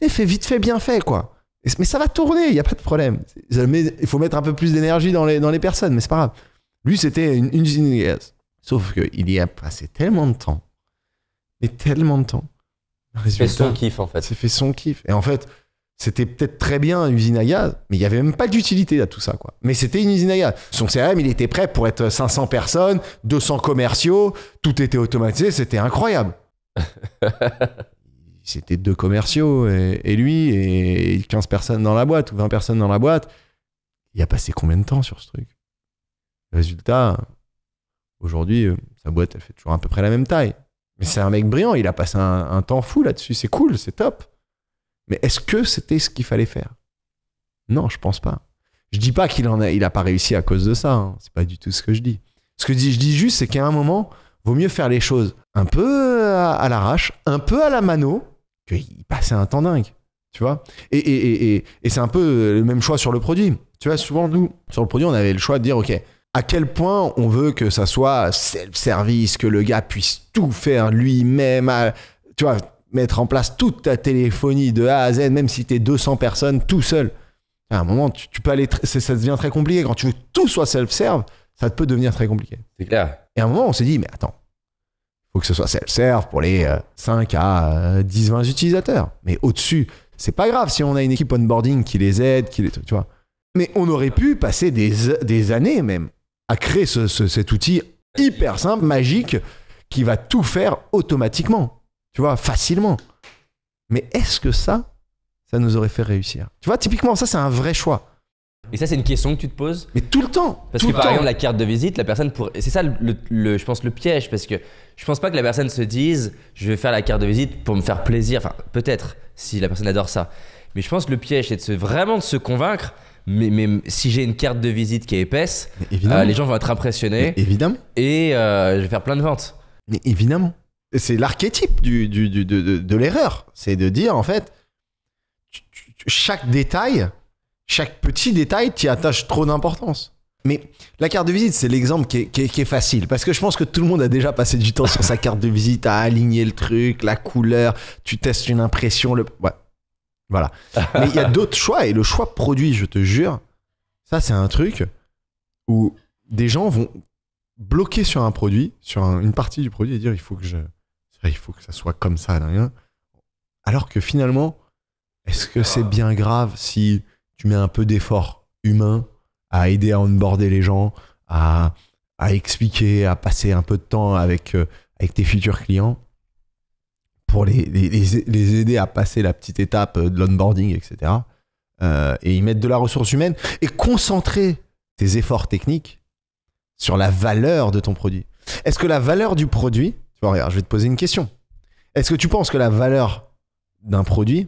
fait vite fait bien fait, quoi. Mais ça va tourner, il y a pas de problème. Il faut mettre un peu plus d'énergie dans les personnes, mais c'est pas grave. Lui c'était une usine de gaz. Sauf qu'il y a passé tellement de temps. Mais tellement de temps.
C'est fait son kiff, en fait.
C'est fait son kiff. Et en fait, c'était peut-être très bien une usine à gaz, mais il n'y avait même pas d'utilité à tout ça, quoi. Mais c'était une usine à gaz. Son CRM, il était prêt pour être 500 personnes, 200 commerciaux, tout était automatisé, c'était incroyable. C'était 2 commerciaux et lui et 15 personnes dans la boîte ou 20 personnes dans la boîte. Il a passé combien de temps sur ce truc? Le résultat, Aujourd'hui, sa boîte, elle fait toujours à peu près la même taille. Mais c'est un mec brillant, il a passé un temps fou là-dessus, c'est cool, c'est top. Mais est-ce que c'était ce qu'il fallait faire? Non, je pense pas. Je dis pas qu'il a pas réussi à cause de ça, hein. C'est pas du tout ce que je dis. Ce que je dis juste, c'est qu'à un moment, vaut mieux faire les choses un peu à l'arrache, un peu à la mano, qu'il passait un temps dingue, tu vois. Et c'est un peu le même choix sur le produit. Tu vois, souvent, nous, sur le produit, on avait le choix de dire, OK, à quel point on veut que ça soit self-service, que le gars puisse tout faire lui-même, tu vois, mettre en place toute ta téléphonie de A à Z, même si t'es 200 personnes tout seul. À un moment, tu peux aller, ça devient très compliqué. Quand tu veux que tout soit self-serve, ça peut devenir très compliqué.
C'est clair.
Et à un moment, on s'est dit, mais attends, il faut que ce soit self-serve pour les 5 à 10, 20 utilisateurs. Mais au-dessus, c'est pas grave si on a une équipe onboarding qui les aide, tu vois. Mais on aurait pu passer des années même à créer cet outil hyper simple, magique, qui va tout faire automatiquement, tu vois, facilement. Mais est-ce que ça nous aurait fait réussir? Tu vois, typiquement, ça, c'est un vrai choix.
Et ça, c'est une question que tu te poses?
Mais tout le temps.
Parce que par exemple, la carte de visite, la personne pourrait... C'est ça, je pense, le piège. Parce que je pense pas que la personne se dise je vais faire la carte de visite pour me faire plaisir. Enfin, peut-être, si la personne adore ça. Mais je pense que le piège, c'est vraiment de se convaincre. Mais si j'ai une carte de visite qui est épaisse, les gens vont être impressionnés.
Mais évidemment.
Et je vais faire plein de ventes.
Mais évidemment. C'est l'archétype de l'erreur. C'est de dire, en fait, chaque détail, chaque petit détail, t'y attaches trop d'importance. Mais la carte de visite, c'est l'exemple qui est facile. Parce que je pense que tout le monde a déjà passé du temps sur sa carte de visite à aligner le truc, la couleur, tu testes une impression. Ouais. Voilà. Mais il y a d'autres choix. Et le choix produit, je te jure, ça, c'est un truc où des gens vont bloquer sur un produit, sur une partie du produit et dire il faut que ça soit comme ça. Alors que finalement, est-ce que c'est bien grave si tu mets un peu d'effort humain à aider à onboarder les gens, à expliquer, à passer un peu de temps avec tes futurs clients pour les aider à passer la petite étape de l'onboarding, etc. Et y mettre de la ressource humaine et concentrer tes efforts techniques sur la valeur de ton produit. Est-ce que la valeur du produit... Tu vois, regarde, je vais te poser une question. Est-ce que tu penses que la valeur d'un produit,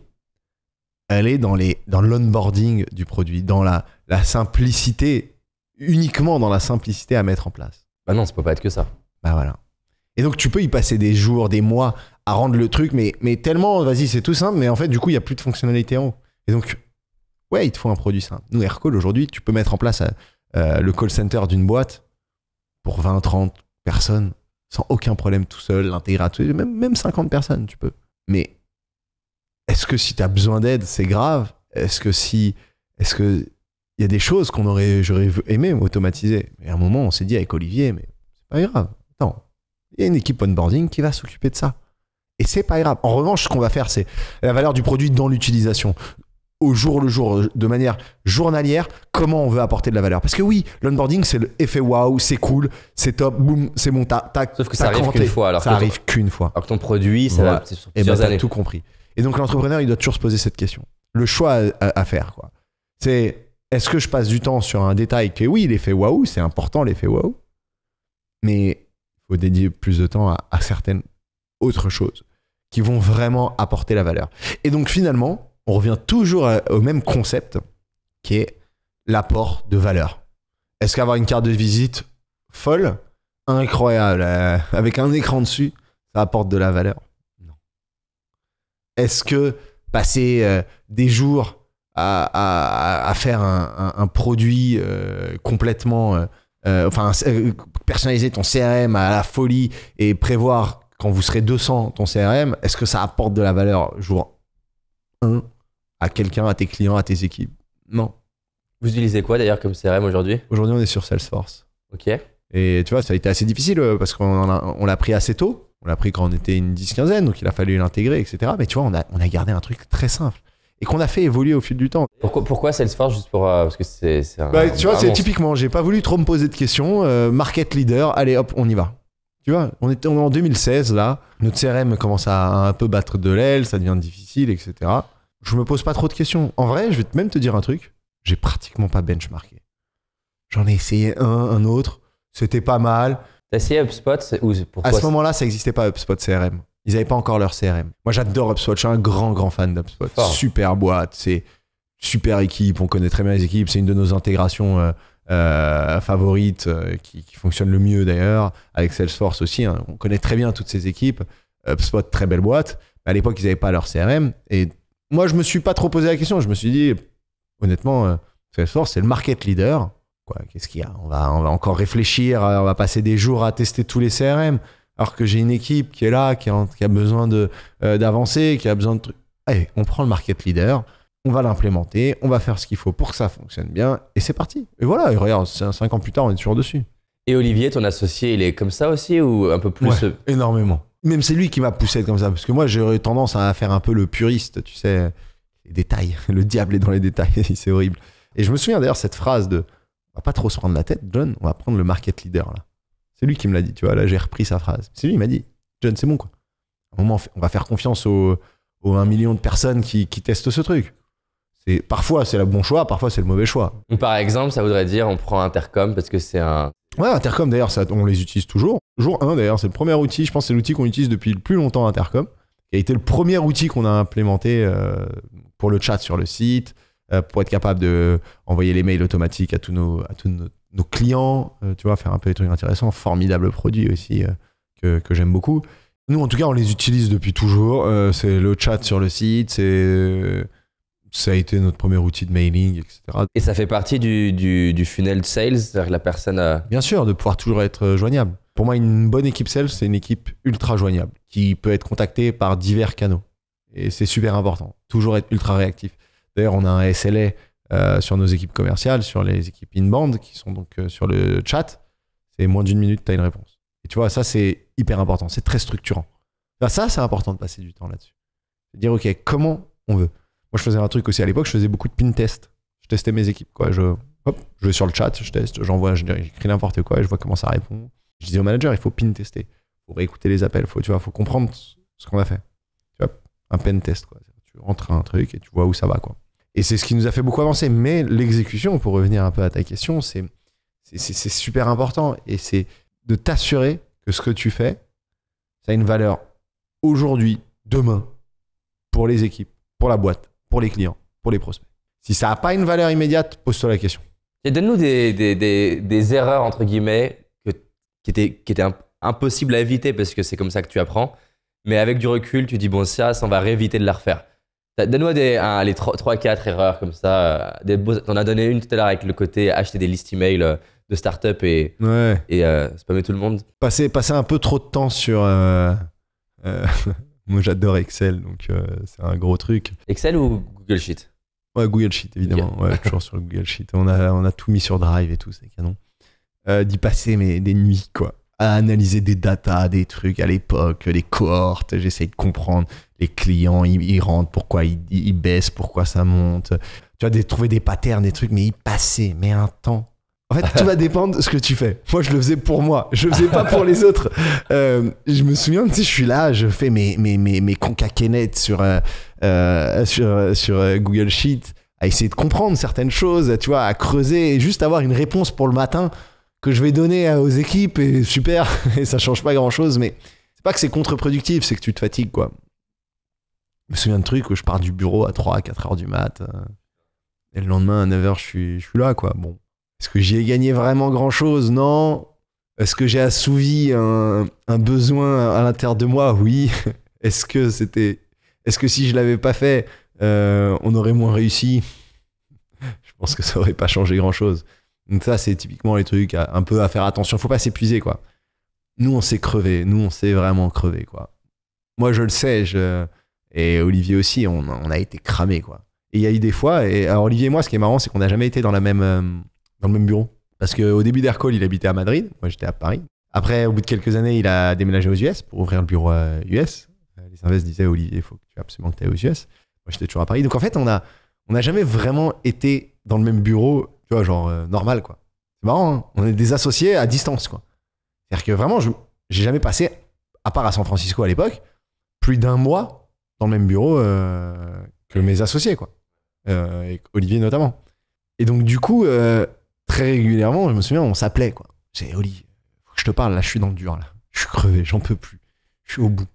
elle est dans l'onboarding du produit, dans la simplicité, uniquement dans la simplicité à mettre en place?
Bah non, ça peut pas être que ça.
Bah voilà. Et donc, tu peux y passer des jours, des mois à rendre le truc, mais tellement, vas-y, c'est tout simple, mais en fait, du coup, il n'y a plus de fonctionnalité en haut. Et donc, ouais, il te faut un produit simple. Nous, Aircall, aujourd'hui, tu peux mettre en place le call center d'une boîte pour 20, 30 personnes, sans aucun problème tout seul, l'intégrateur, même 50 personnes, tu peux. Mais est-ce que si tu as besoin d'aide, c'est grave? Est-ce que il y a des choses j'aurais aimé automatiser? Mais à un moment, on s'est dit avec Olivier, mais c'est pas grave. Attends, il y a une équipe onboarding qui va s'occuper de ça. Et c'est pas grave. En revanche, ce qu'on va faire, c'est la valeur du produit dans l'utilisation. Au jour le jour, de manière journalière, comment on veut apporter de la valeur. Parce que oui, l'onboarding, c'est l'effet waouh, c'est cool, c'est top, boum, c'est bon,
sauf que ça arrive qu'une fois.
Ça arrive qu'une fois.
Alors que ton produit, ça va, c'est sur
et
plusieurs années.
T'as tout compris. Et donc, l'entrepreneur, il doit toujours se poser cette question. Le choix à faire, quoi. C'est, est-ce que je passe du temps sur un détail que oui, l'effet waouh, c'est important, l'effet waouh, mais il faut dédier plus de temps à certaines autres choses qui vont vraiment apporter la valeur. Et donc, finalement, on revient toujours au même concept qui est l'apport de valeur. Est-ce qu'avoir une carte de visite folle, incroyable, avec un écran dessus, ça apporte de la valeur? Non. Est-ce que passer des jours à faire un produit complètement... personnaliser ton CRM à la folie et prévoir quand vous serez 200 ton CRM, est-ce que ça apporte de la valeur jour 1 à quelqu'un, à tes clients, à tes équipes? Non.
Vous utilisez quoi d'ailleurs comme CRM aujourd'hui?
Aujourd'hui, on est sur Salesforce.
Ok.
Et tu vois, ça a été assez difficile parce qu'on l'a pris assez tôt. On l'a pris quand on était une 10-15aine, donc il a fallu l'intégrer, etc. Mais tu vois, on a gardé un truc très simple et qu'on a fait évoluer au fil du temps.
Pourquoi Salesforce? Juste pour parce que c'est
tu vois, c'est typiquement, j'ai pas voulu trop me poser de questions. Market leader, allez hop, on y va. Tu vois, on est en 2016 là, notre CRM commence à un peu battre de l'aile, ça devient difficile, etc. Je me pose pas trop de questions. En vrai, je vais même te dire un truc, j'ai pratiquement pas benchmarké. J'en ai essayé un autre, c'était pas mal.
T'as essayé HubSpot ou
À
pourquoi
ce moment-là, ça n'existait pas HubSpot CRM. Ils n'avaient pas encore leur CRM. Moi, j'adore HubSpot. Je suis un grand fan d'HubSpot. Super boîte, c'est super équipe. On connaît très bien les équipes. C'est une de nos intégrations favorites qui fonctionne le mieux d'ailleurs. Avec Salesforce aussi. Hein. On connaît très bien toutes ces équipes. HubSpot, très belle boîte. À l'époque, ils n'avaient pas leur CRM. Et moi, je me suis pas trop posé la question. Je me suis dit, honnêtement, Salesforce, c'est le market leader. Quoi, qu'est-ce qu'il y a ? On va encore réfléchir. On va passer des jours à tester tous les CRM. Alors que j'ai une équipe qui est là, qui a besoin d'avancer, qui a besoin de trucs. Allez, on prend le market leader, on va l'implémenter, on va faire ce qu'il faut pour que ça fonctionne bien, et c'est parti. Et voilà, et regarde, 5 ans plus tard, on est toujours dessus.
Et Olivier, ton associé, il est comme ça aussi ou un peu plus
énormément. Même c'est lui qui m'a poussé comme ça, parce que moi, j'aurais tendance à faire un peu le puriste, tu sais, les détails. Le diable est dans les détails, c'est horrible. Et je me souviens d'ailleurs cette phrase de « on va pas trop se prendre la tête, John, on va prendre le market leader là ». C'est lui qui me l'a dit, tu vois, là j'ai repris sa phrase. C'est lui qui m'a dit, John, c'est bon quoi. À un moment, on va faire confiance aux 1 million de personnes qui testent ce truc. Parfois c'est le bon choix, parfois c'est le mauvais choix.
Par exemple, ça voudrait dire on prend Intercom parce que c'est un...
Ouais, Intercom d'ailleurs, on les utilise toujours. Jour 1 d'ailleurs, c'est le premier outil, je pense que c'est l'outil qu'on utilise depuis le plus longtemps, Intercom, qui a été le premier outil qu'on a implémenté pour le chat sur le site, pour être capable d'envoyer les mails automatiques à tous nos clients, tu vois, faire un peu des trucs intéressants, formidable produit aussi que j'aime beaucoup. Nous, en tout cas, on les utilise depuis toujours. C'est le chat sur le site, ça a été notre premier outil de mailing, etc.
Et ça fait partie du funnel sales, c'est-à-dire que la personne...
Bien sûr, de pouvoir toujours être joignable. Pour moi, une bonne équipe sales, c'est une équipe ultra joignable, qui peut être contactée par divers canaux. Et c'est super important, toujours être ultra réactif. D'ailleurs, on a un SLA sur nos équipes commerciales, sur les équipes inbound qui sont donc sur le chat, c'est moins d'1 minute, tu as une réponse. Et tu vois, ça, c'est hyper important, c'est très structurant. Enfin, ça, c'est important de passer du temps là-dessus. C'est dire, OK, comment on veut. Moi, je faisais un truc aussi à l'époque, je faisais beaucoup de pin test. Je testais mes équipes, quoi. Je vais sur le chat, je teste, j'écris n'importe quoi et je vois comment ça répond. Je disais au manager, il faut pin tester. Il faut réécouter les appels, il faut comprendre ce qu'on a fait. Tu vois, un pen test, quoi. Tu rentres un truc et tu vois où ça va, quoi. Et c'est ce qui nous a fait beaucoup avancer. Mais l'exécution, pour revenir un peu à ta question, c'est super important. Et c'est de t'assurer que ce que tu fais, ça a une valeur aujourd'hui, demain, pour les équipes, pour la boîte, pour les clients, pour les prospects. Si ça n'a pas une valeur immédiate, pose-toi la question.
Et donne-nous des erreurs, entre guillemets, qui étaient impossibles à éviter parce que c'est comme ça que tu apprends. Mais avec du recul, tu dis, bon, ça, on va rééviter de la refaire. Donne-moi les 3-4 erreurs comme ça. T'en as donné une tout à l'heure avec le côté acheter des listes email de start-up et spammer tout le monde.
Passer un peu trop de temps sur... moi, j'adore Excel, donc c'est un gros truc.
Excel ou Google Sheet?
Ouais, Google Sheet, évidemment. Okay. Ouais, toujours sur le Google Sheet. On a tout mis sur Drive et tout, c'est canon. D'y passer des nuits, quoi. À analyser des datas, des trucs à l'époque, des cohortes. J'essaye de comprendre les clients, ils rentrent, pourquoi ils baissent, pourquoi ça monte. Tu vois, trouver des patterns, des trucs, mais y passer, mais un temps. En fait, tout va dépendre de ce que tu fais. Moi, je le faisais pour moi. Je le faisais pas pour les autres. Je me souviens, tu sais, je suis là, je fais mes concaquenettes sur Google Sheet, à essayer de comprendre certaines choses, tu vois, à creuser et juste avoir une réponse pour le matin que je vais donner aux équipes et super, et ça change pas grand chose, mais c'est pas que c'est contre-productif, c'est que tu te fatigues, quoi. Je me souviens de trucs où je pars du bureau à 3-4 heures du mat, et le lendemain à 9 heures, je suis là, quoi. Bon. Est-ce que j'y ai gagné vraiment grand chose? Non. Est-ce que j'ai assouvi un besoin à l'intérieur de moi? Oui. Est-ce que si je l'avais pas fait, on aurait moins réussi? Je pense que ça aurait pas changé grand chose. Donc ça, c'est typiquement les trucs un peu à faire attention. Faut pas s'épuiser, quoi. Nous, on s'est crevé. Nous, on s'est vraiment crevé, quoi. Moi, je le sais. Et Olivier aussi, on a été cramé, quoi. Et il y a eu des fois. Et alors, Olivier et moi, ce qui est marrant, c'est qu'on n'a jamais été dans le même bureau. Parce qu'au début d'Aircall, il habitait à Madrid. Moi, j'étais à Paris. Après, au bout de quelques années, il a déménagé aux US pour ouvrir le bureau US. Les invests disaient, Olivier, il faut que tu absolument que tu ailles aux US. Moi, j'étais toujours à Paris. Donc, en fait, on n'a jamais vraiment été dans le même bureau, tu vois, genre normal, quoi. C'est marrant, hein. On est des associés à distance, quoi. C'est-à-dire que vraiment, j'ai jamais passé, à part à San Francisco à l'époque, plus d'1 mois dans le même bureau que mes associés, quoi. Et Olivier notamment. Et donc, du coup, très régulièrement, je me souviens, on s'appelait, quoi. J'ai dit, Olivier, faut que Je te parle, là, je suis dans le dur, là. Je suis crevé, j'en peux plus. Je suis au bout.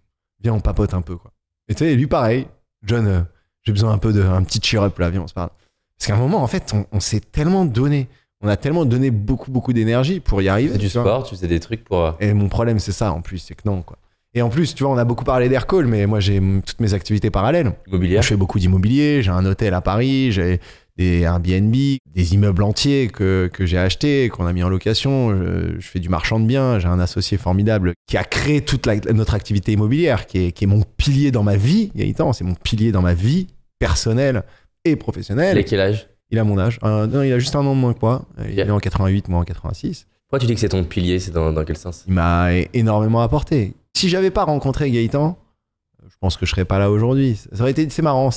Viens, on papote un peu, quoi. Et tu sais, lui, pareil. John, j'ai besoin un peu un petit cheer-up, là, viens, on se parle. Parce qu'à un moment, en fait, on s'est tellement donné. On a tellement donné beaucoup d'énergie pour y arriver.
Tu faisais du sport, tu faisais des trucs pour...
Et mon problème, c'est ça, en plus, c'est que non, quoi. Et en plus, tu vois, on a beaucoup parlé d'Aircall, mais moi, j'ai toutes mes activités parallèles.
Immobilier.
Je fais beaucoup d'immobilier, j'ai un hôtel à Paris, j'ai des Airbnb, des immeubles entiers que j'ai achetés, qu'on a mis en location. Je fais du marchand de biens, j'ai un associé formidable qui a créé toute notre activité immobilière, qui est mon pilier dans ma vie, Gaëtan, c'est mon pilier dans ma vie personnelle et professionnelle.
Il a quel âge?
Il a mon âge. Non, il a juste un an de moins que moi. Il est en 88, moi en 86.
Pourquoi tu dis que c'est ton pilier? C'est dans quel sens?
Il m'a énormément apporté. Si j'avais pas rencontré Gaëtan, je pense que je serais pas là aujourd'hui. Ça aurait été, c'est marrant.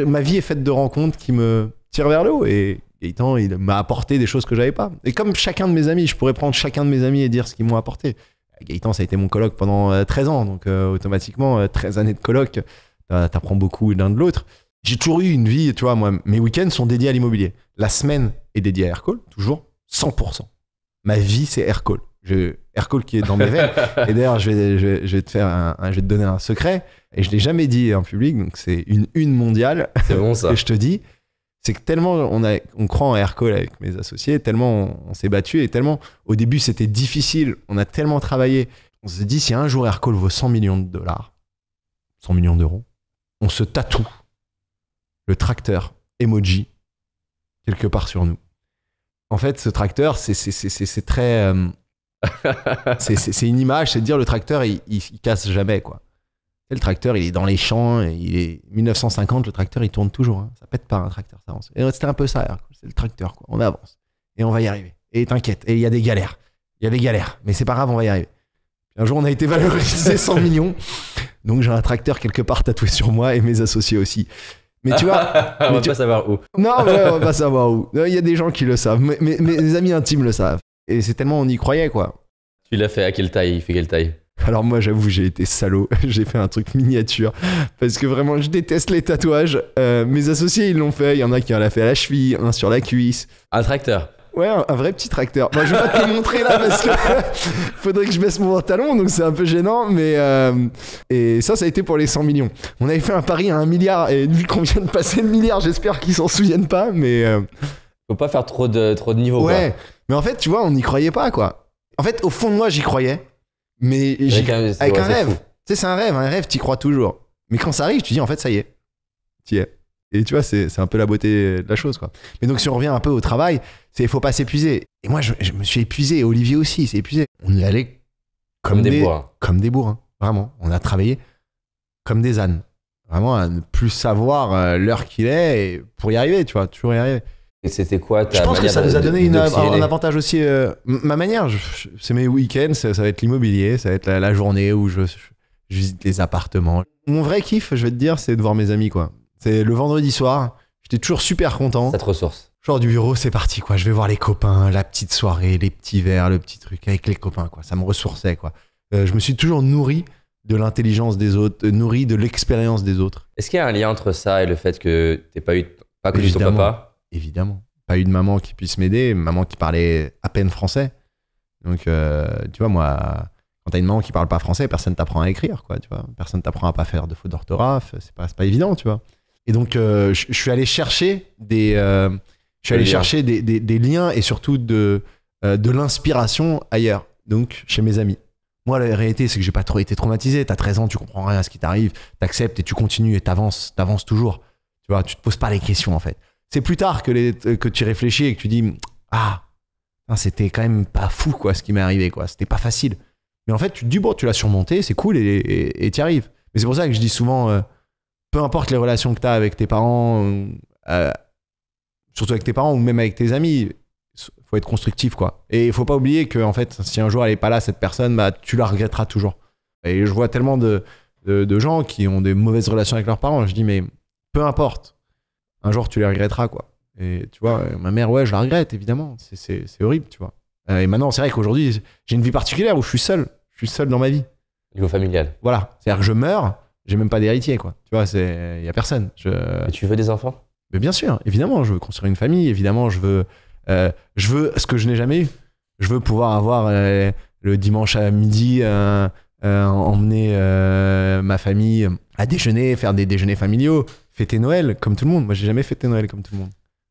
Ma vie est faite de rencontres qui me tirent vers le haut. Et Gaëtan, il m'a apporté des choses que j'avais pas. Et comme chacun de mes amis, je pourrais prendre chacun de mes amis et dire ce qu'ils m'ont apporté. Gaëtan, ça a été mon coloc pendant 13 ans. Donc automatiquement, 13 années de coloc, t'apprends beaucoup l'un de l'autre. J'ai toujours eu une vie, tu vois, moi, mes week-ends sont dédiés à l'immobilier. La semaine est dédiée à Aircall, toujours 100%. Ma vie, c'est Aircall. Aircall qui est dans mes veines. Et d'ailleurs, je vais te donner un secret. Et je l'ai jamais dit en public, donc c'est une mondiale.
C'est bon ça.
Que je te dis, c'est que tellement on croit en Aircall avec mes associés, tellement on s'est battu et tellement au début c'était difficile. On a tellement travaillé. On s'est dit, si un jour Aircall vaut 100 millions de dollars, 100 millions d'euros, on se tatoue le tracteur emoji quelque part sur nous. En fait, ce tracteur, c'est très... c'est une image, c'est de dire le tracteur, il casse jamais, quoi. Le tracteur, il est dans les champs, et il est 1950, le tracteur, il tourne toujours. Hein. Ça pète pas un tracteur, ça avance. Et c'était un peu ça, c'est le tracteur, quoi. On avance. Et on va y arriver. Et t'inquiète, et il y a des galères. Il y a des galères, mais c'est pas grave, on va y arriver. Puis un jour, on a été valorisé 100 millions. Donc j'ai un tracteur quelque part tatoué sur moi et mes associés aussi. Mais tu vois,
on va pas savoir où.
Non, ouais, on va pas savoir où. Il y a des gens qui le savent. Mes amis intimes le savent. Et c'est tellement on y croyait, quoi.
Tu l'as fait à quelle taille? Il fait quelle taille?
Alors moi, j'avoue, j'ai été salaud. J'ai fait un truc miniature. Parce que vraiment, je déteste les tatouages. Mes associés, ils l'ont fait. Il y en a qui en l'a fait à la cheville, un sur la cuisse.
Un tracteur?
Ouais, un vrai petit tracteur. Moi, je vais pas te le montrer là parce que faudrait que je baisse mon pantalon, donc c'est un peu gênant. Mais et ça a été pour les 100 millions. On avait fait un pari à 1 milliard et vu qu'on vient de passer le milliard, j'espère qu'ils s'en souviennent pas. Mais
faut pas faire trop de niveau.
Ouais,
quoi.
Mais en fait, tu vois, on n'y croyait pas, quoi. En fait, au fond de moi, j'y croyais, mais avec un rêve. Tu sais, c'est un rêve, t'y crois toujours. Mais quand ça arrive, tu dis en fait, ça y est, t'y es. Et tu vois, c'est un peu la beauté de la chose, quoi. Mais donc, si on revient un peu au travail, il faut pas s'épuiser. Et moi, je me suis épuisé. Et Olivier aussi s'est épuisé. On y allait comme des bourrins. Comme des bourrins, vraiment. On a travaillé comme des ânes. Vraiment, à ne plus savoir l'heure qu'il est et pour y arriver, tu vois, toujours y arriver.
Et c'était quoi ta
Je pense que ça nous a donné un avantage aussi. Ma manière, c'est mes week-ends, ça va être l'immobilier, ça va être la journée où je visite les appartements. Mon vrai kiff, je vais te dire, c'est de voir mes amis, quoi. C'est le vendredi soir, j'étais toujours super content.
Ça te ressource.
Genre du bureau, c'est parti, quoi. Je vais voir les copains, la petite soirée, les petits verres, le petit truc avec les copains, quoi. Ça me ressourçait, quoi. Je me suis toujours nourri de l'intelligence des autres, nourri de l'expérience des autres.
Est-ce qu'il y a un lien entre ça et le fait que t'aies pas connu ton papa?
Évidemment. Pas eu de maman qui puisse m'aider, maman qui parlait à peine français. Donc, tu vois, moi, quand t'as une maman qui parle pas français, personne t'apprend à écrire, quoi, tu vois. Personne t'apprend à pas faire de fautes d'orthographe, c'est pas évident, tu vois. Et donc, je suis allé chercher des liens et surtout de l'inspiration ailleurs, donc chez mes amis. Moi, la réalité, c'est que j'ai pas trop été traumatisé. T'as 13 ans, tu comprends rien à ce qui t'arrive, t'acceptes et tu continues et t'avances toujours. Tu vois, tu te poses pas les questions, en fait. C'est plus tard que tu réfléchis et que tu dis ah, c'était quand même pas fou, quoi, ce qui m'est arrivé, quoi. C'était pas facile. Mais en fait, tu te dis bon, tu l'as surmonté, c'est cool et t'y arrives. Mais c'est pour ça que je dis souvent peu importe les relations que t'as avec tes parents, surtout avec tes parents ou même avec tes amis, faut être constructif, quoi. Et il faut pas oublier que en fait, si un jour elle est pas là, cette personne, bah tu la regretteras toujours. Et je vois tellement de gens qui ont des mauvaises relations avec leurs parents. Je dis mais peu importe. Un jour, tu les regretteras, quoi. Et tu vois, ma mère, ouais, je la regrette, évidemment. C'est horrible, tu vois. Et maintenant, c'est vrai qu'aujourd'hui, j'ai une vie particulière où je suis seul. Je suis seul dans ma vie.
Niveau familial.
Voilà. C'est-à-dire que je meurs, j'ai même pas d'héritier, quoi. Tu vois, il y a personne.
Et tu veux des enfants?
Mais bien sûr, évidemment, je veux construire une famille. Évidemment, je veux ce que je n'ai jamais eu. Je veux pouvoir avoir le dimanche à midi emmener ma famille à déjeuner, faire des déjeuners familiaux, fêter Noël comme tout le monde. Moi, j'ai jamais fêté Noël comme tout le monde.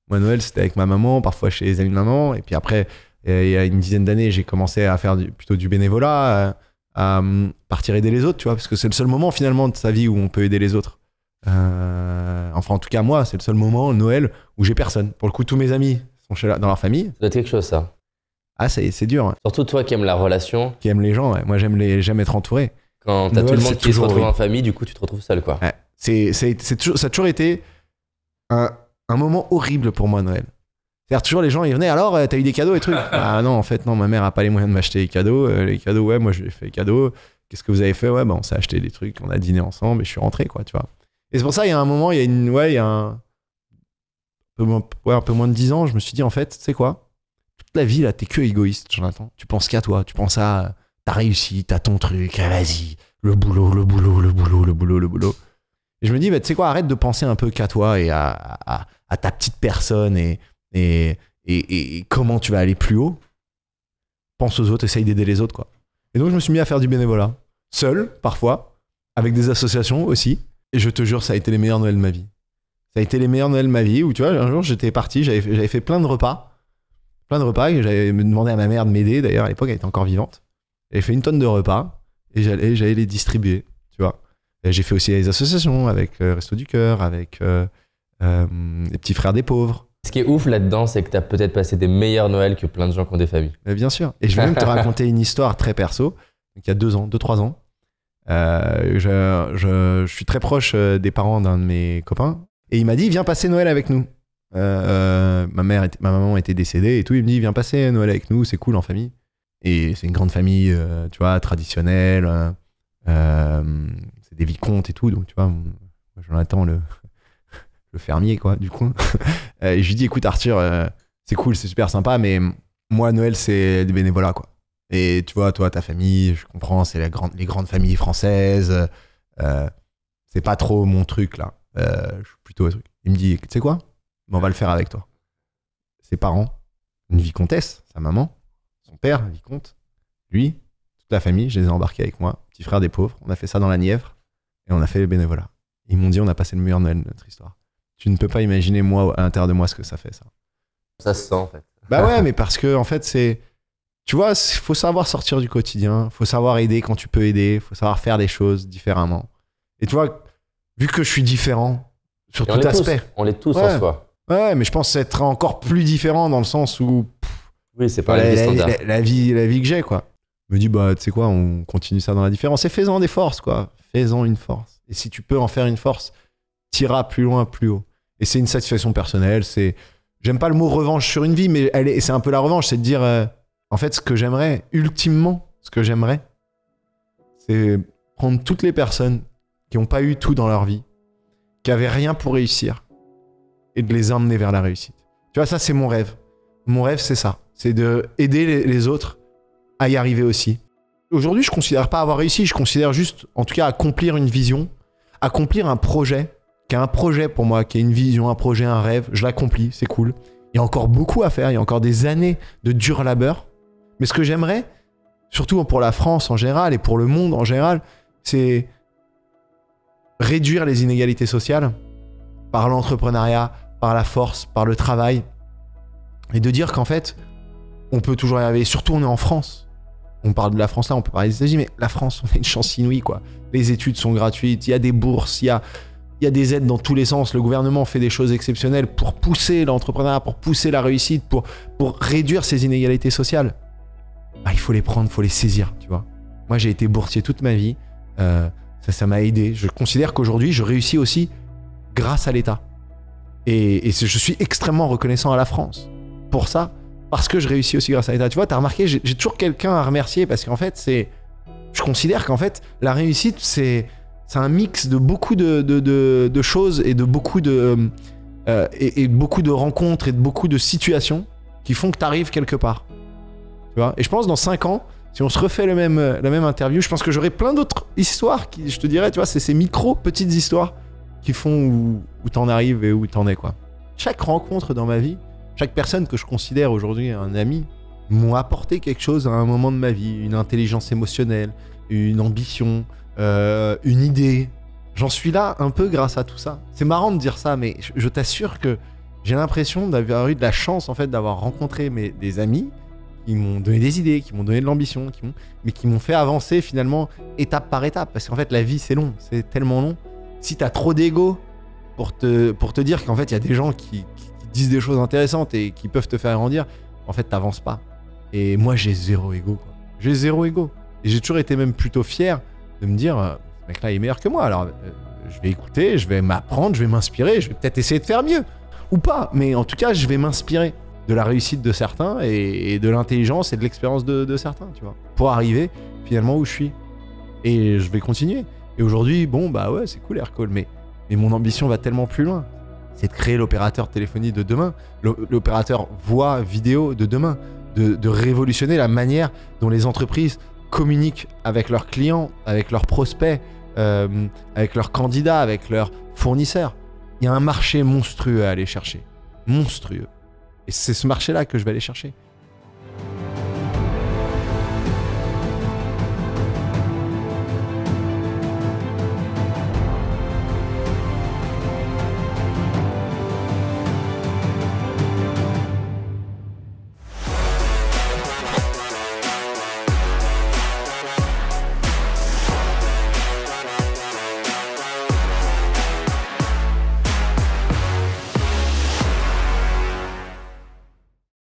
Moi, Noël, c'était avec ma maman, parfois chez les amis de maman. Et puis après, il y a une dizaine d'années, j'ai commencé à faire plutôt du bénévolat, à partir aider les autres, tu vois, parce que c'est le seul moment finalement de sa vie où on peut aider les autres. Enfin, en tout cas, moi, c'est le seul moment, Noël, où j'ai personne. Pour le coup, tous mes amis sont dans leur famille.
Ça doit être quelque chose, ça.
Ah, c'est dur. Hein.
Surtout toi qui aimes la relation.
Qui aime les gens, ouais. Moi, j'aime être entouré.
Quand t'as tout le monde qui se retrouve
horrible.
en famille, du coup, tu te retrouves seul, quoi.
Ouais. Ça a toujours été un moment horrible pour moi, Noël. C'est-à-dire, toujours les gens, ils venaient, alors, t'as eu des cadeaux et trucs. Ah non, en fait, non, ma mère a pas les moyens de m'acheter les cadeaux. Les cadeaux, ouais, moi, je lui ai fait les cadeaux. Qu'est-ce que vous avez fait? Ouais, bah, on s'est acheté des trucs, on a dîné ensemble et je suis rentré, quoi, tu vois. Et c'est pour ça, il y a un moment, il y a un peu moins de 10 ans, je me suis dit, en fait, tu sais quoi? Toute la vie, là, t'es que égoïste, Jonathan. Tu penses qu'à toi, tu penses à ta réussite, à ton truc, vas-y, le boulot. Et je me dis, bah, tu sais quoi, arrête de penser un peu qu'à toi et à ta petite personne et comment tu vas aller plus haut. Pense aux autres, essaye d'aider les autres, quoi. Et donc, je me suis mis à faire du bénévolat. Seul, parfois, avec des associations aussi. Et je te jure, ça a été les meilleurs Noëls de ma vie. Ça a été les meilleurs Noëls de ma vie où, tu vois, un jour, j'étais parti, j'avais fait plein de repas. Et j'avais demandé à ma mère de m'aider. D'ailleurs, à l'époque, elle était encore vivante. J'avais fait 1 tonne de repas et j'allais les distribuer, tu vois. Et j'ai fait aussi les associations avec Resto du Cœur, avec les petits frères des pauvres.
Ce qui est ouf là-dedans, c'est que t'as peut-être passé des meilleurs Noëls que plein de gens qui ont des familles.
Mais bien sûr. Et je vais même te raconter une histoire très perso. Donc, il y a 2-3 ans. Je suis très proche des parents d'un de mes copains. Et il m'a dit, viens passer Noël avec nous. Ma maman était décédée et tout. Il me dit, viens passer Noël avec nous, c'est cool en famille. Et c'est une grande famille, tu vois, traditionnelle. C'est des vicomtes et tout. Donc, tu vois, moi, Jonathan, le fermier, quoi, du coup. Et je lui dis, écoute, Arthur, c'est cool, c'est super sympa, mais moi, Noël, c'est des bénévolats, quoi. Et tu vois, toi, ta famille, je comprends, c'est les grandes familles françaises. C'est pas trop mon truc, là. Je suis plutôt un truc. Il me dit, tu sais quoi? On va le faire avec toi. Ses parents, une vicomtesse, sa maman, son père, vicomte, lui, toute la famille, je les ai embarqués avec moi, petit frère des pauvres. On a fait ça dans la Nièvre et on a fait le bénévolat. Ils m'ont dit, on a passé le meilleur Noël de notre histoire. Tu ne peux pas imaginer, moi, à l'intérieur de moi, ce que ça fait, ça.
Ça se sent, en fait.
Bah ouais, mais parce que, en fait, c'est... Tu vois, il faut savoir sortir du quotidien, il faut savoir aider quand tu peux aider, il faut savoir faire des choses différemment. Et tu vois, vu que je suis différent sur tout aspect...
On l'est tous en soi.
Ouais, mais je pense être encore plus différent dans le sens où...
Oui, c'est pas la vie standard.
La vie que j'ai, quoi. Je me dis, bah, tu sais quoi, on continue ça dans la différence. Et fais-en des forces, quoi. Fais-en une force. Et si tu peux en faire une force, t'iras plus loin, plus haut. Et c'est une satisfaction personnelle, c'est... J'aime pas le mot revanche sur une vie, mais c'est un peu la revanche, c'est de dire... En fait, ce que j'aimerais, ultimement, c'est prendre toutes les personnes qui n'ont pas eu tout dans leur vie, qui avaient rien pour réussir, et de les emmener vers la réussite. Tu vois, ça, c'est mon rêve. Mon rêve, c'est ça. C'est d'aider les autres à y arriver aussi. Aujourd'hui, je ne considère pas avoir réussi, je considère juste, en tout cas, accomplir une vision, accomplir un projet, qui est un projet pour moi, qui est une vision, un projet, un rêve. Je l'accomplis, c'est cool. Il y a encore beaucoup à faire, il y a encore des années de dur labeur. Mais ce que j'aimerais, surtout pour la France en général et pour le monde en général, c'est réduire les inégalités sociales par l'entrepreneuriat, par la force, par le travail. Et de dire qu'en fait, on peut toujours y arriver. Surtout, on est en France. On parle de la France là, on peut parler des États-Unis, mais la France, on a une chance inouïe, quoi. Les études sont gratuites, il y a des bourses, il y a des aides dans tous les sens. Le gouvernement fait des choses exceptionnelles pour pousser l'entrepreneuriat, pour pousser la réussite, pour réduire ces inégalités sociales. Bah, il faut les prendre, il faut les saisir, tu vois. Moi, j'ai été boursier toute ma vie. Ça m'a aidé. Je considère qu'aujourd'hui, je réussis aussi grâce à l'État. Et je suis extrêmement reconnaissant à la France pour ça, parce que je réussis aussi grâce à l'État. Tu vois, t'as remarqué, j'ai toujours quelqu'un à remercier, parce qu'en fait, je considère qu'en fait, la réussite, c'est un mix de beaucoup de choses et de beaucoup et beaucoup de rencontres et de beaucoup de situations qui font que t'arrives quelque part. Tu vois, et je pense dans 5 ans, si on se refait la même interview, je pense que j'aurai plein d'autres histoires qui, je te dirais, tu vois, c'est ces petites histoires qui font où t'en arrives et où t'en es, quoi. Chaque rencontre dans ma vie, chaque personne que je considère aujourd'hui un ami, m'ont apporté quelque chose à un moment de ma vie, une intelligence émotionnelle, une ambition, une idée. J'en suis là un peu grâce à tout ça. C'est marrant de dire ça, mais je t'assure que j'ai l'impression d'avoir eu de la chance en fait d'avoir rencontré des amis qui m'ont donné des idées, qui m'ont donné de l'ambition, mais qui m'ont fait avancer finalement étape par étape. Parce qu'en fait la vie c'est long, c'est tellement long. Si t'as trop d'ego pour te dire qu'en fait il y a des gens qui disent des choses intéressantes et qui peuvent te faire grandir, en fait t'avances pas. Et moi j'ai zéro ego, quoi. J'ai zéro ego. Et j'ai toujours été même plutôt fier de me dire, ce mec-là il est meilleur que moi, alors je vais écouter, je vais m'apprendre, je vais m'inspirer, je vais peut-être essayer de faire mieux. Ou pas, mais en tout cas je vais m'inspirer de la réussite de certains et de l'intelligence et de l'expérience de certains, tu vois, pour arriver finalement où je suis. Et je vais continuer. Et aujourd'hui, bon bah ouais, c'est cool Aircall, mais mon ambition va tellement plus loin. C'est de créer l'opérateur de téléphonie de demain, l'opérateur voix, vidéo de demain, de révolutionner la manière dont les entreprises communiquent avec leurs clients, avec leurs prospects, avec leurs candidats, avec leurs fournisseurs. Il y a un marché monstrueux à aller chercher. Monstrueux. Et c'est ce marché-là que je vais aller chercher.